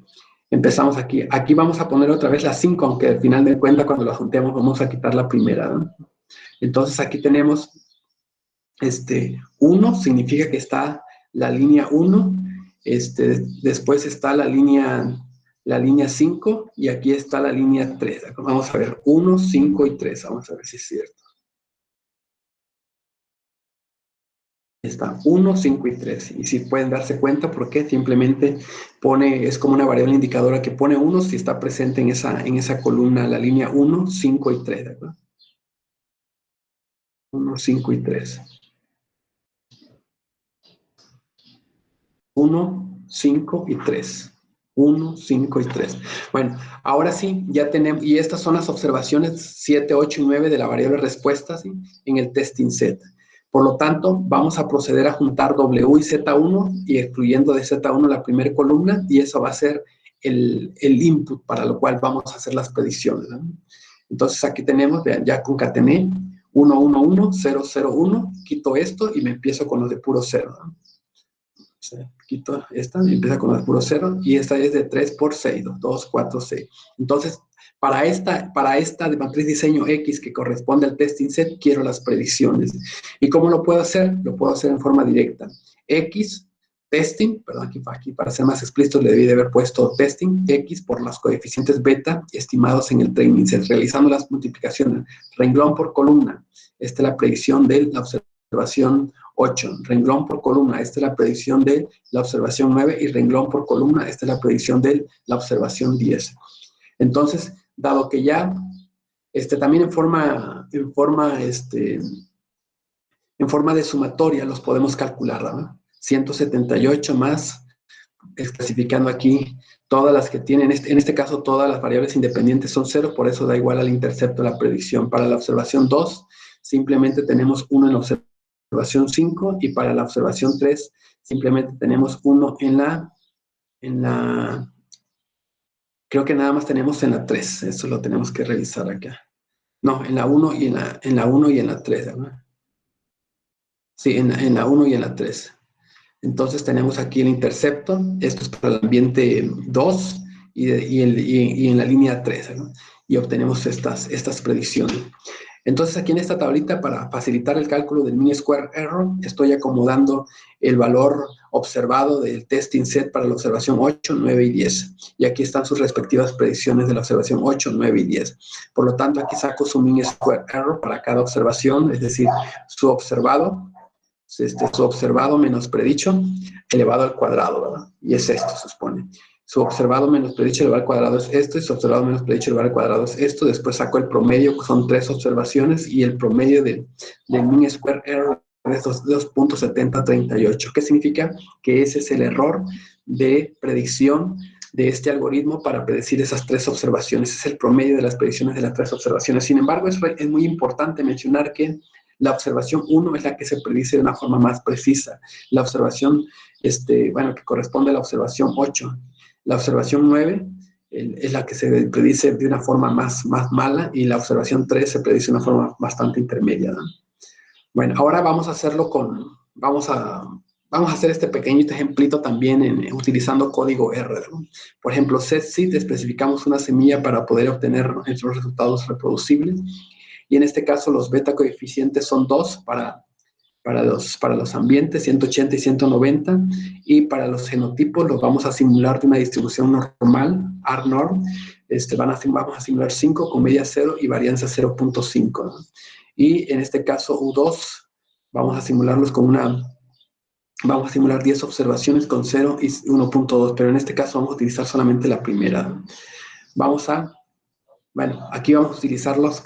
Empezamos aquí. Aquí vamos a poner otra vez la 5, aunque al final de cuentas, cuando la juntemos, vamos a quitar la primera, ¿no? Entonces, aquí tenemos 1 significa que está la línea 1, después está la línea 5 y aquí está la línea 3. Vamos a ver 1, 5 y 3. Vamos a ver si es cierto. Está 1, 5 y 3. Y si pueden darse cuenta, porque simplemente es como una variable indicadora que pone 1 si está presente en esa columna, la línea 1, 5 y 3, ¿de acuerdo? 1, 5 y 3. 1, 5 y 3. 1, 5 y 3. Bueno, ahora sí, ya tenemos, y estas son las observaciones 7, 8 y 9 de la variable respuesta, ¿sí? En el testing set. Por lo tanto, vamos a proceder a juntar W y Z1 y excluyendo de Z1 la primera columna y eso va a ser el input para lo cual vamos a hacer las predicciones, ¿no? Entonces aquí tenemos, vean, ya concatené 1, 1, 1, 0, 0, 1, quito esto y me empiezo con los de puro 0, ¿no? Quito esta, empieza con el puro 0 y esta es de 3 por 6, 2, 4, 6. Entonces, para esta de matriz diseño X que corresponde al testing set, quiero las predicciones. ¿Y cómo lo puedo hacer? Lo puedo hacer en forma directa. X, testing, perdón, aquí para ser más explícito le debí de haber puesto testing, X por los coeficientes beta estimados en el training set, realizando las multiplicaciones, renglón por columna. Esta es la predicción de la observación 8, renglón por columna, esta es la predicción de la observación 9 y renglón por columna, esta es la predicción de la observación 10. Entonces, dado que ya, también en forma de sumatoria los podemos calcular, ¿no? 178 más, clasificando aquí todas las que tienen, en este caso todas las variables independientes son 0, por eso da igual al intercepto la predicción. Para la observación 2, simplemente tenemos 1 en la observación 5, y para la observación 3, simplemente tenemos 1 en la, creo que nada más tenemos en la 3, eso lo tenemos que revisar acá. No, en la 1 y en la 1 y en la 3, ¿verdad? Sí, en la 1 y en la 3. Entonces tenemos aquí el intercepto, esto es para el ambiente 2 y en la línea 3, ¿no? Y obtenemos estas predicciones. Entonces aquí en esta tablita, para facilitar el cálculo del mean square error, estoy acomodando el valor observado del testing set para la observación 8, 9 y 10. Y aquí están sus respectivas predicciones de la observación 8, 9 y 10. Por lo tanto, aquí saco su mean square error para cada observación, es decir, su observado menos predicho elevado al cuadrado, ¿verdad? Y es esto, se supone. Su observado menos predicho elevado al cuadrado es esto, y su observado menos predicho elevado al cuadrado es esto. Después saco el promedio, que son 3 observaciones, y el promedio del mean square error es 2.7038. ¿Qué significa? Que ese es el error de predicción de este algoritmo para predecir esas 3 observaciones. Es el promedio de las predicciones de las 3 observaciones. Sin embargo, es muy importante mencionar que la observación 1 es la que se predice de una forma más precisa. La observación, que corresponde a la observación 8. La observación 9 es la que se predice de una forma más mala, y la observación 3 se predice de una forma bastante intermedia, ¿no? Bueno, ahora vamos a hacerlo vamos a hacer este pequeñito ejemplito también utilizando código R, ¿no? Por ejemplo, setseed, especificamos una semilla para poder obtener nuestros resultados reproducibles. Y en este caso los beta coeficientes son 2 para los ambientes, 180 y 190, y para los genotipos los vamos a simular de una distribución normal, R-norm, vamos a simular 5 con media 0 y varianza 0.5, ¿no? Y en este caso U2 vamos a simularlos vamos a simular 10 observaciones con 0 y 1.2, pero en este caso vamos a utilizar solamente la primera. Aquí vamos a utilizarlos.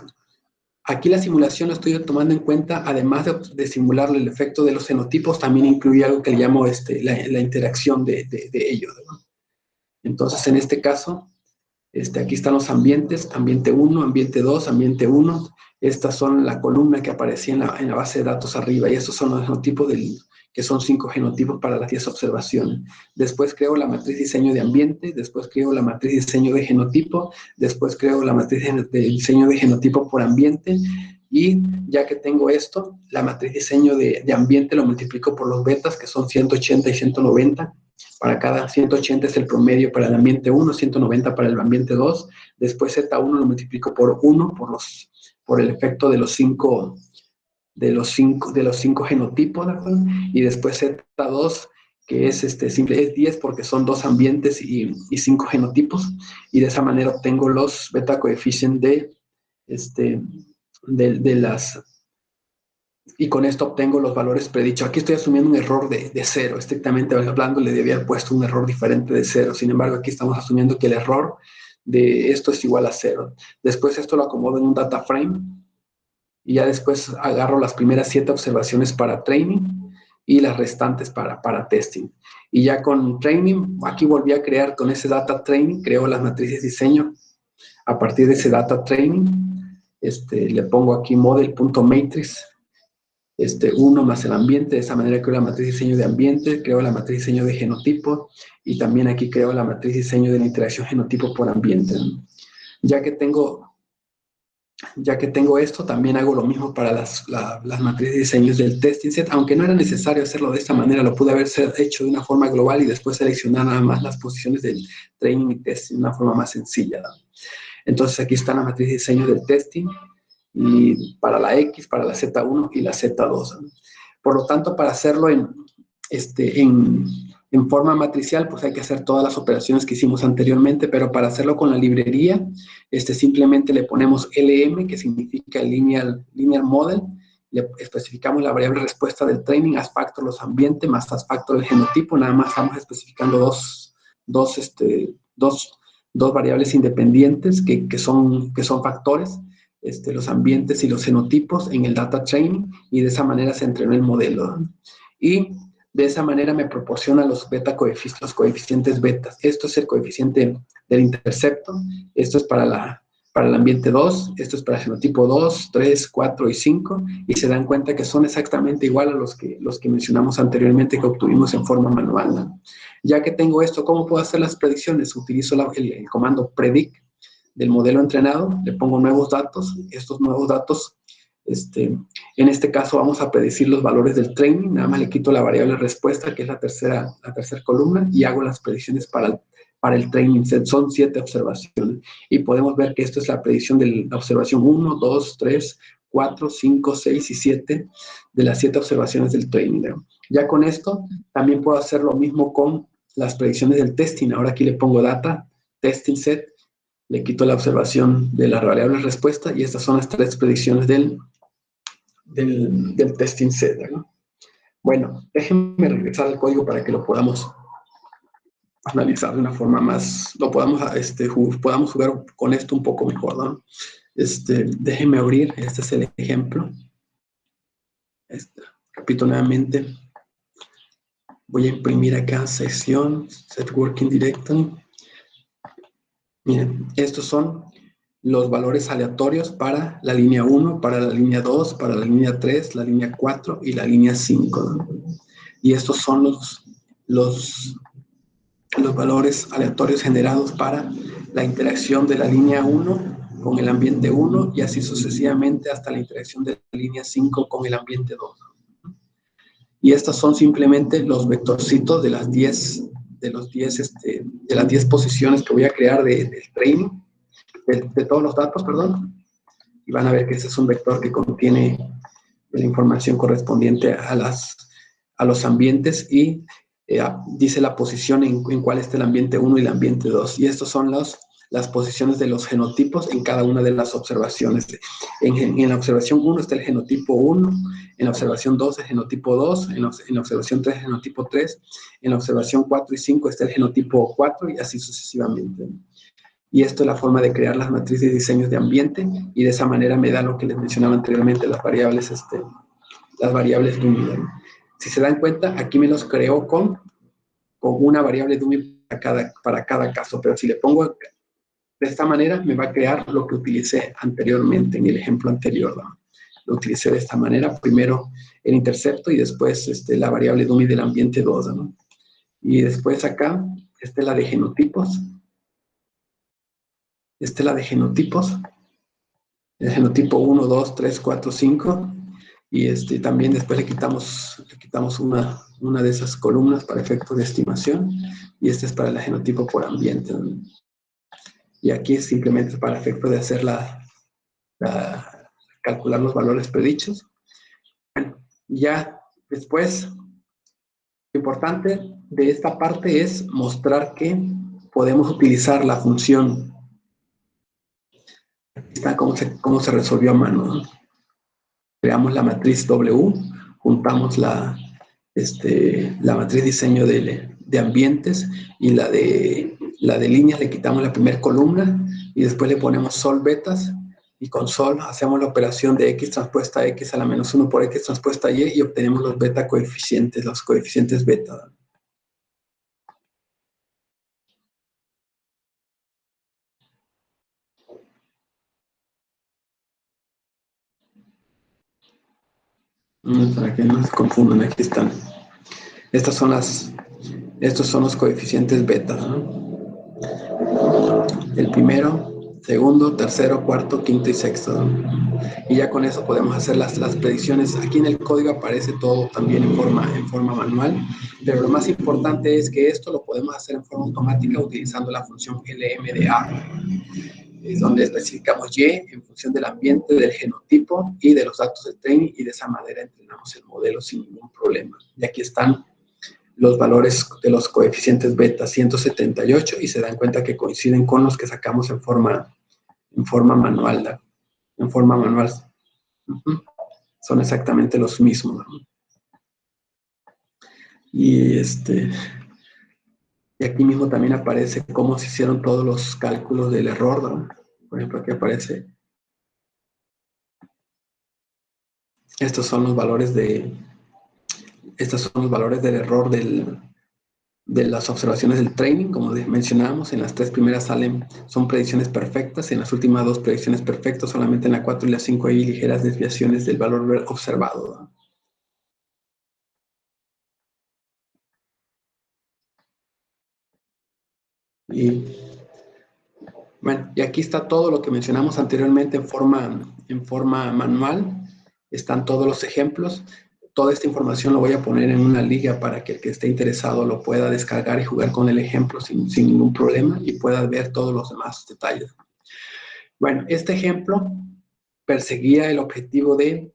Aquí la simulación la estoy tomando en cuenta, además de simular el efecto de los genotipos, también incluye algo que le llamo la interacción de ellos, ¿no? Entonces, en este caso, aquí están los ambientes, ambiente 1, ambiente 2, ambiente 1. Estas son la columna que aparecía en la base de datos arriba, y estos son los genotipos que son 5 genotipos para las 10 observaciones. Después creo la matriz diseño de ambiente, después creo la matriz diseño de genotipo, después creo la matriz de diseño de genotipo por ambiente, y ya que tengo esto, la matriz diseño de ambiente lo multiplico por los betas, que son 180 y 190. Para cada 180 es el promedio para el ambiente 1, 190 para el ambiente 2. Después Z1 lo multiplico por 1 por el efecto de los 5 genotipos, ¿de acuerdo? Y después Z2, que es 10 porque son 2 ambientes y 5 genotipos, y de esa manera obtengo los beta coeficientes y con esto obtengo los valores predichos. Aquí estoy asumiendo un error de 0, estrictamente hablando le debía haber puesto un error diferente de 0, sin embargo aquí estamos asumiendo que el error de esto es igual a 0. Después esto lo acomodo en un data frame, y ya después agarro las primeras 7 observaciones para training y las restantes para testing. Y ya con training, aquí volví a crear con ese data training, creo las matrices diseño. A partir de ese data training, le pongo aquí model.matrix, 1 más el ambiente. De esa manera creo la matriz diseño de ambiente, creo la matriz diseño de genotipo, y también aquí creo la matriz diseño de la interacción genotipo por ambiente, ¿no? Ya que tengo esto, también hago lo mismo para las matrices de diseños del testing set, aunque no era necesario hacerlo de esta manera, lo pude haber hecho de una forma global y después seleccionar nada más las posiciones del training y testing de una forma más sencilla, ¿no? Entonces aquí está la matriz de diseño del testing, y para la X, para la Z1 y la Z2, ¿no? Por lo tanto, para hacerlo en forma matricial, pues hay que hacer todas las operaciones que hicimos anteriormente, pero para hacerlo con la librería, simplemente le ponemos LM, que significa Linear Model, le especificamos la variable respuesta del training, as factor los ambientes, más as factor el genotipo, nada más estamos especificando dos variables independientes que son factores, los ambientes y los genotipos en el data training, y de esa manera se entrenó el modelo, ¿no? Y De esa manera me proporciona los coeficientes betas. Esto es el coeficiente del intercepto. Esto es para el ambiente 2. Esto es para el genotipo 2, 3, 4 y 5. Y se dan cuenta que son exactamente igual a los que mencionamos anteriormente que obtuvimos en forma manual, ¿no? Ya que tengo esto, ¿cómo puedo hacer las predicciones? Utilizo el comando predict del modelo entrenado. Le pongo nuevos datos. Estos nuevos datos... en este caso vamos a predecir los valores del training, nada más le quito la variable respuesta, que es la tercera columna, y hago las predicciones para el training set. Son 7 observaciones. Y podemos ver que esto es la predicción de la observación 1, 2, 3, 4, 5, 6 y 7 de las 7 observaciones del training. Ya con esto también puedo hacer lo mismo con las predicciones del testing. Ahora aquí le pongo data, testing set, le quito la observación de la variable respuesta y estas son las 3 predicciones del testing set, ¿no? Bueno, déjenme regresar al código para que lo podamos analizar de una forma más, podamos jugar con esto un poco mejor, ¿no? Déjenme abrir, este es el ejemplo. Repito nuevamente, voy a imprimir acá sección, set working directory. Miren, estos son los valores aleatorios para la línea 1, para la línea 2, para la línea 3, la línea 4 y la línea 5, ¿no? Y estos son los valores aleatorios generados para la interacción de la línea 1 con el ambiente 1 y así sucesivamente hasta la interacción de la línea 5 con el ambiente 2. Y estos son simplemente los vectorcitos de las 10 posiciones que voy a crear del training, de todos los datos, perdón. Y van a ver que ese es un vector que contiene la información correspondiente a los ambientes y dice la posición en cuál está el ambiente 1 y el ambiente 2. Y estos son las posiciones de los genotipos en cada una de las observaciones. En la observación 1 está el genotipo 1, en la observación 2 el genotipo 2, en la observación 3 el genotipo 3, en la observación 4 y 5 está el genotipo 4 y así sucesivamente. Y esto es la forma de crear las matrices de diseños de ambiente y de esa manera me da lo que les mencionaba anteriormente, las variables Dummy. Si se dan cuenta, aquí me los creo con una variable Dummy para cada caso, pero si le pongo de esta manera, me va a crear lo que utilicé anteriormente en el ejemplo anterior, ¿no? Lo utilicé de esta manera, primero el intercepto y después la variable Dummy del ambiente 2, ¿no? Y después acá, esta es la de genotipos. Esta es la de genotipos. El genotipo 1, 2, 3, 4, 5. Y también después le quitamos una de esas columnas para efectos de estimación. Y este es para el genotipo por ambiente, ¿no? Y aquí simplemente para efectos de hacer calcular los valores predichos. Bueno, ya después, lo importante de esta parte es mostrar que podemos utilizar la función. Aquí está cómo se resolvió a mano, ¿no? Creamos la matriz W, juntamos la matriz diseño de ambientes y la de líneas le quitamos la primera columna y después le ponemos sol betas y con sol hacemos la operación de x transpuesta x a la menos 1 por x transpuesta y y obtenemos los beta coeficientes, los coeficientes beta. Para que no se confundan, aquí están. Estos son los coeficientes beta, ¿no? El primero, segundo, tercero, cuarto, quinto y sexto, ¿no? Y ya con eso podemos hacer las predicciones. Aquí en el código aparece todo también en forma manual, pero lo más importante es que esto lo podemos hacer en forma automática utilizando la función LMDA, es donde especificamos Y en función del ambiente, del genotipo y de los datos de training, y de esa manera entrenamos el modelo sin ningún problema. Y aquí están los valores de los coeficientes beta 178 y se dan cuenta que coinciden con los que sacamos en forma manual, ¿no? En forma manual. Son exactamente los mismos, ¿no? Y aquí mismo también aparece cómo se hicieron todos los cálculos del error, ¿no? Por ejemplo, aquí aparece. Estos son los valores de estos son los valores del error de las observaciones del training, como mencionábamos. En las 3 primeras son predicciones perfectas, en las últimas 2 predicciones perfectas, solamente en la 4 y la 5 hay ligeras desviaciones del valor observado, ¿no? Y bueno, y aquí está todo lo que mencionamos anteriormente en forma manual. Están todos los ejemplos. Toda esta información lo voy a poner en una liga para que el que esté interesado lo pueda descargar y jugar con el ejemplo sin ningún problema y pueda ver todos los demás detalles. Bueno, este ejemplo perseguía el objetivo de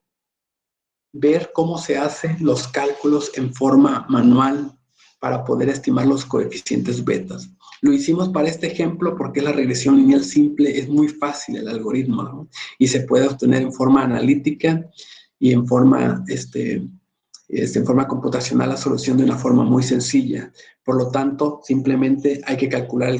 ver cómo se hacen los cálculos en forma manual para poder estimar los coeficientes betas. Lo hicimos para este ejemplo porque la regresión lineal simple es muy fácil el algoritmo, ¿no? Y se puede obtener en forma analítica y en forma computacional la solución de una forma muy sencilla. Por lo tanto, simplemente hay que calcular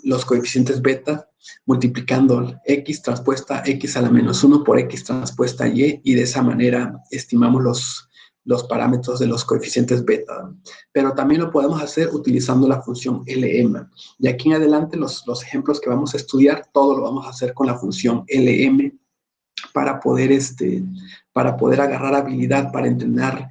los coeficientes beta multiplicando x transpuesta x a la menos 1 por x transpuesta y de esa manera estimamos los parámetros de los coeficientes beta. Pero también lo podemos hacer utilizando la función LM. Y aquí en adelante los ejemplos que vamos a estudiar, todo lo vamos a hacer con la función LM para poder agarrar habilidad para entrenar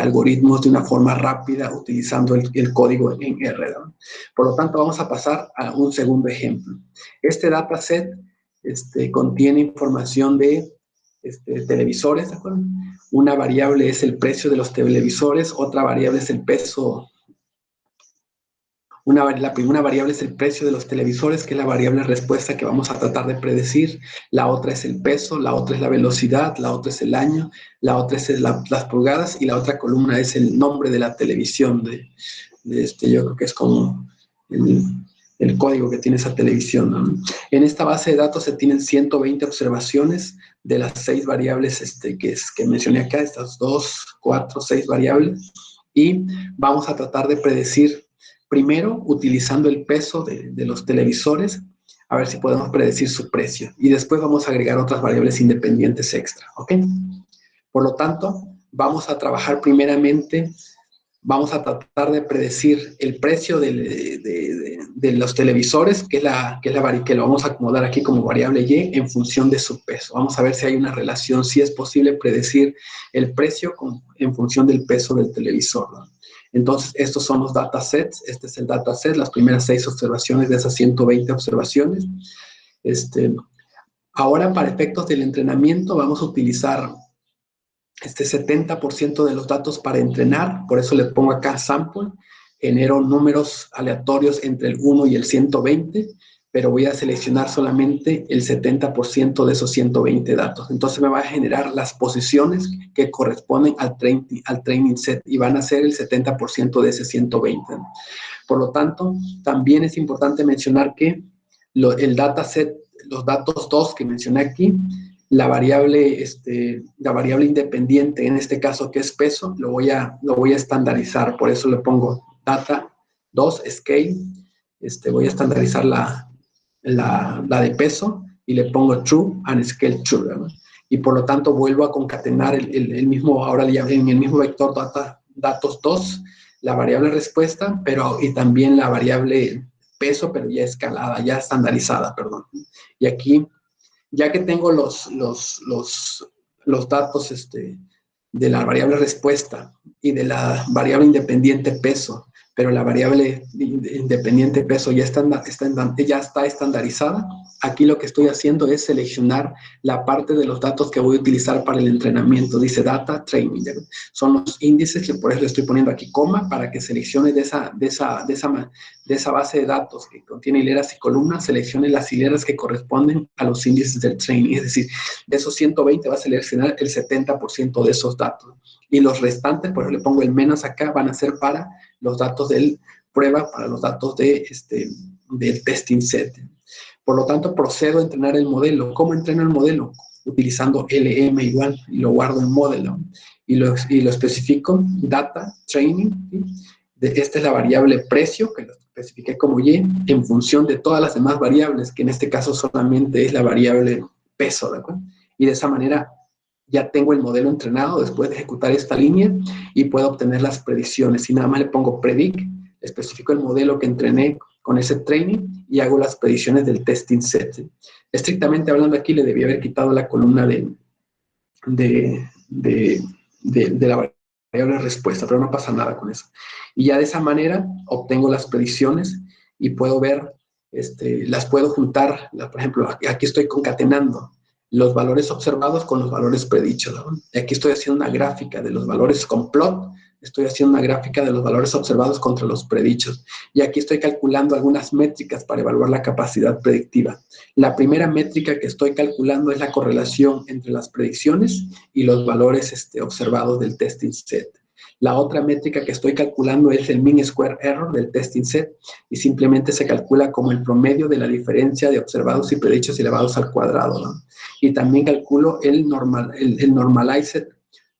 algoritmos de una forma rápida utilizando el código en R. ¿No? Por lo tanto, vamos a pasar a un segundo ejemplo. Este dataset contiene información de televisores, ¿de acuerdo? Una variable es el precio de los televisores, otra variable es el peso. La primera variable es el precio de los televisores, que es la variable respuesta que vamos a tratar de predecir. La otra es el peso, la otra es la velocidad, la otra es el año, la otra es las pulgadas y la otra columna es el nombre de la televisión. Yo creo que es como el código que tiene esa televisión, ¿no? En esta base de datos se tienen 120 observaciones de las 6 variables que mencioné acá, estas 2, 4, 6 variables, y vamos a tratar de predecir primero utilizando el peso de los televisores, a ver si podemos predecir su precio. Y después vamos a agregar otras variables independientes extra, ¿ok? Por lo tanto, vamos a trabajar primeramente, vamos a tratar de predecir el precio de los televisores, que lo vamos a acomodar aquí como variable Y en función de su peso. Vamos a ver si hay una relación, si es posible predecir el precio en función del peso del televisor, ¿no? Entonces, estos son los datasets. Este es el dataset, las primeras 6 observaciones de esas 120 observaciones. Ahora, para efectos del entrenamiento, vamos a utilizar 70% de los datos para entrenar. Por eso le pongo acá sample. Genero números aleatorios entre el 1 y el 120, pero voy a seleccionar solamente el 70% de esos 120 datos. Entonces me va a generar las posiciones que corresponden al training set y van a ser el 70% de ese 120. Por lo tanto, también es importante mencionar que el dataset, los datos 2 que mencioné aquí, la variable independiente, en este caso que es peso, lo voy a estandarizar. Por eso le pongo data 2 scale. Voy a estandarizar la de peso y le pongo true and scale true, ¿verdad? Y por lo tanto vuelvo a concatenar el mismo, ahora en el mismo vector datos 2, la variable respuesta, y también la variable peso, pero ya escalada, ya estandarizada, perdón. Y aquí, ya que tengo los datos de la variable respuesta y de la variable independiente peso, pero la variable independiente peso ya está estandarizada, aquí lo que estoy haciendo es seleccionar la parte de los datos que voy a utilizar para el entrenamiento. Dice data training. Son los índices, que por eso le estoy poniendo aquí coma, para que seleccione de esa base de datos que contiene hileras y columnas, seleccione las hileras que corresponden a los índices del training. Es decir, de esos 120 va a seleccionar el 70% de esos datos. Y los restantes, por eso le pongo el menos acá, van a ser para los datos de prueba, para los datos del testing set. Por lo tanto, procedo a entrenar el modelo. ¿Cómo entreno el modelo? Utilizando LM igual, y lo guardo en modelo. Y lo especifico, data, training. Esta es la variable precio, que lo especifiqué como Y, en función de todas las demás variables, que en este caso solamente es la variable peso, ¿de acuerdo? Y de esa manera ya tengo el modelo entrenado después de ejecutar esta línea y puedo obtener las predicciones. Y nada más le pongo predict, especifico el modelo que entrené con ese training y hago las predicciones del testing set. Estrictamente hablando aquí le debí haber quitado la columna de la variable respuesta, pero no pasa nada con eso. Y ya de esa manera obtengo las predicciones y puedo ver, las puedo juntar. Por ejemplo, aquí estoy concatenando los valores observados con los valores predichos, ¿no? Aquí estoy haciendo una gráfica de los valores con plot, estoy haciendo una gráfica de los valores observados contra los predichos. Y aquí estoy calculando algunas métricas para evaluar la capacidad predictiva. La primera métrica que estoy calculando es la correlación entre las predicciones y los valores observados del testing set. La otra métrica que estoy calculando es el mean square error del testing set y simplemente se calcula como el promedio de la diferencia de observados y predichos elevados al cuadrado, ¿no? Y también calculo el normalized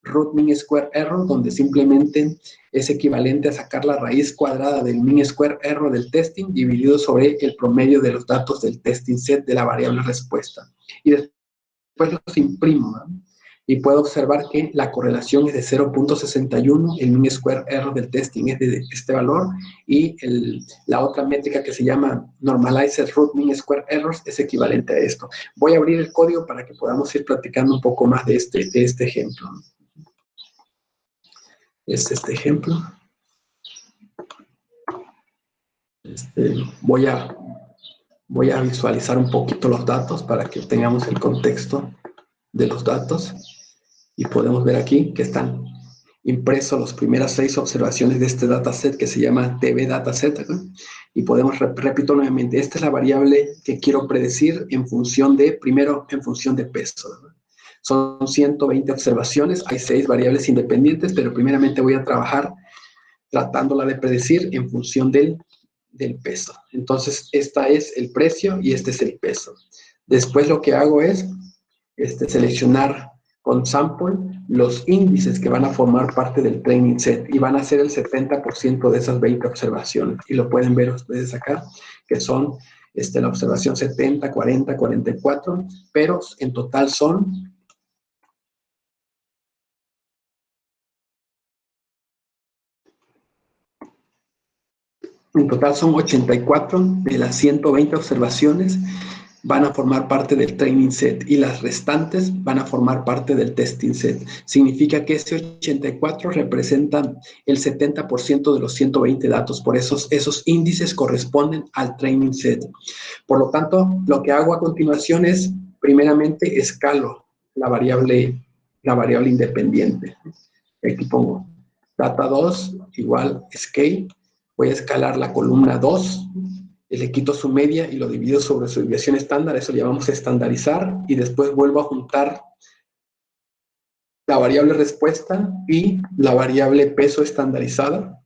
root mean square error, donde simplemente es equivalente a sacar la raíz cuadrada del mean square error del testing dividido sobre el promedio de los datos del testing set de la variable respuesta. Y después los imprimo, ¿no? Y puedo observar que la correlación es de 0.61, el mean square error del testing es de este valor, y la otra métrica que se llama normalized root mean square errors es equivalente a esto. Voy a abrir el código para que podamos ir platicando un poco más de este ejemplo. Este ejemplo. Voy a visualizar un poquito los datos para que tengamos el contexto de los datos. Y podemos ver aquí que están impresos las primeras 6 observaciones de este dataset que se llama TV dataset, ¿no? Y podemos, repito nuevamente, esta es la variable que quiero predecir en función de, primero, en función de peso, ¿no? Son 120 observaciones, hay 6 variables independientes, pero primeramente voy a trabajar tratándola de predecir en función del peso. Entonces, esta es el precio y este es el peso. Después lo que hago es seleccionar con sample los índices que van a formar parte del training set y van a ser el 70% de esas 20 observaciones. Y lo pueden ver ustedes acá, que son la observación 70, 40, 44, pero en total son En total son 84 de las 120 observaciones van a formar parte del training set y las restantes van a formar parte del testing set. Significa que ese 84 representa el 70% de los 120 datos, por esos índices corresponden al training set. Por lo tanto, lo que hago a continuación es, primeramente, escalo la variable independiente. Aquí pongo data 2 igual scale. Voy a escalar la columna 2, le quito su media y lo divido sobre su desviación estándar, eso lo llamamos estandarizar, y después vuelvo a juntar la variable respuesta y la variable peso estandarizada,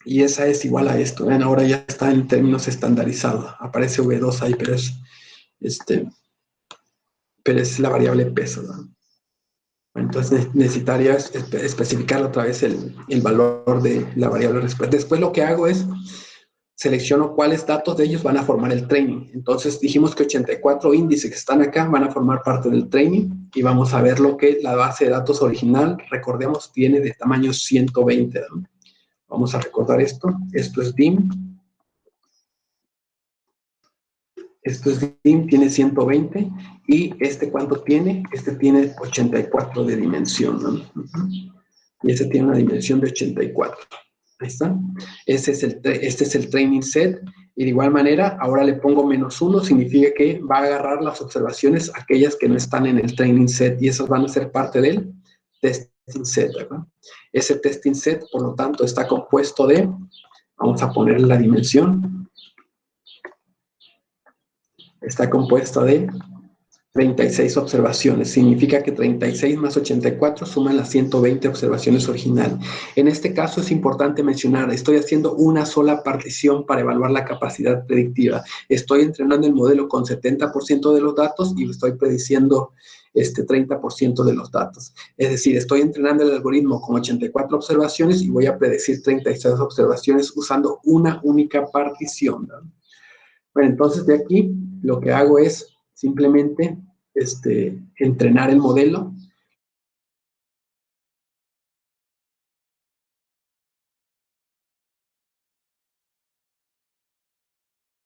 y esa es igual a esto. Ven, ahora ya está en términos estandarizados, aparece V2 ahí, pero es la variable peso, ¿no? Entonces necesitaría especificar otra vez el valor de la variable respuesta. Después lo que hago es selecciono cuáles datos de ellos van a formar el training. Entonces dijimos que 84 índices que están acá van a formar parte del training y vamos a ver lo que la base de datos original, recordemos, tiene de tamaño 120, ¿no? Vamos a recordar esto. Esto es DIM. Esto es DIM, tiene 120. ¿Y cuánto tiene? Tiene 84 de dimensión, ¿no? Y tiene una dimensión de 84. Ahí está. Este es el training set. Y de igual manera, ahora le pongo -1, significa que va a agarrar las observaciones, aquellas que no están en el training set, y esas van a ser parte del testing set, ¿verdad? Ese testing set, por lo tanto, está compuesto de, vamos a poner la dimensión, está compuesto de 36 observaciones. Significa que 36 más 84 suman las 120 observaciones originales. En este caso es importante mencionar, estoy haciendo una sola partición para evaluar la capacidad predictiva. Estoy entrenando el modelo con 70% de los datos y estoy prediciendo 30% de los datos. Es decir, estoy entrenando el algoritmo con 84 observaciones y voy a predecir 36 observaciones usando una única partición, ¿no? Bueno, entonces de aquí lo que hago es simplemente entrenar el modelo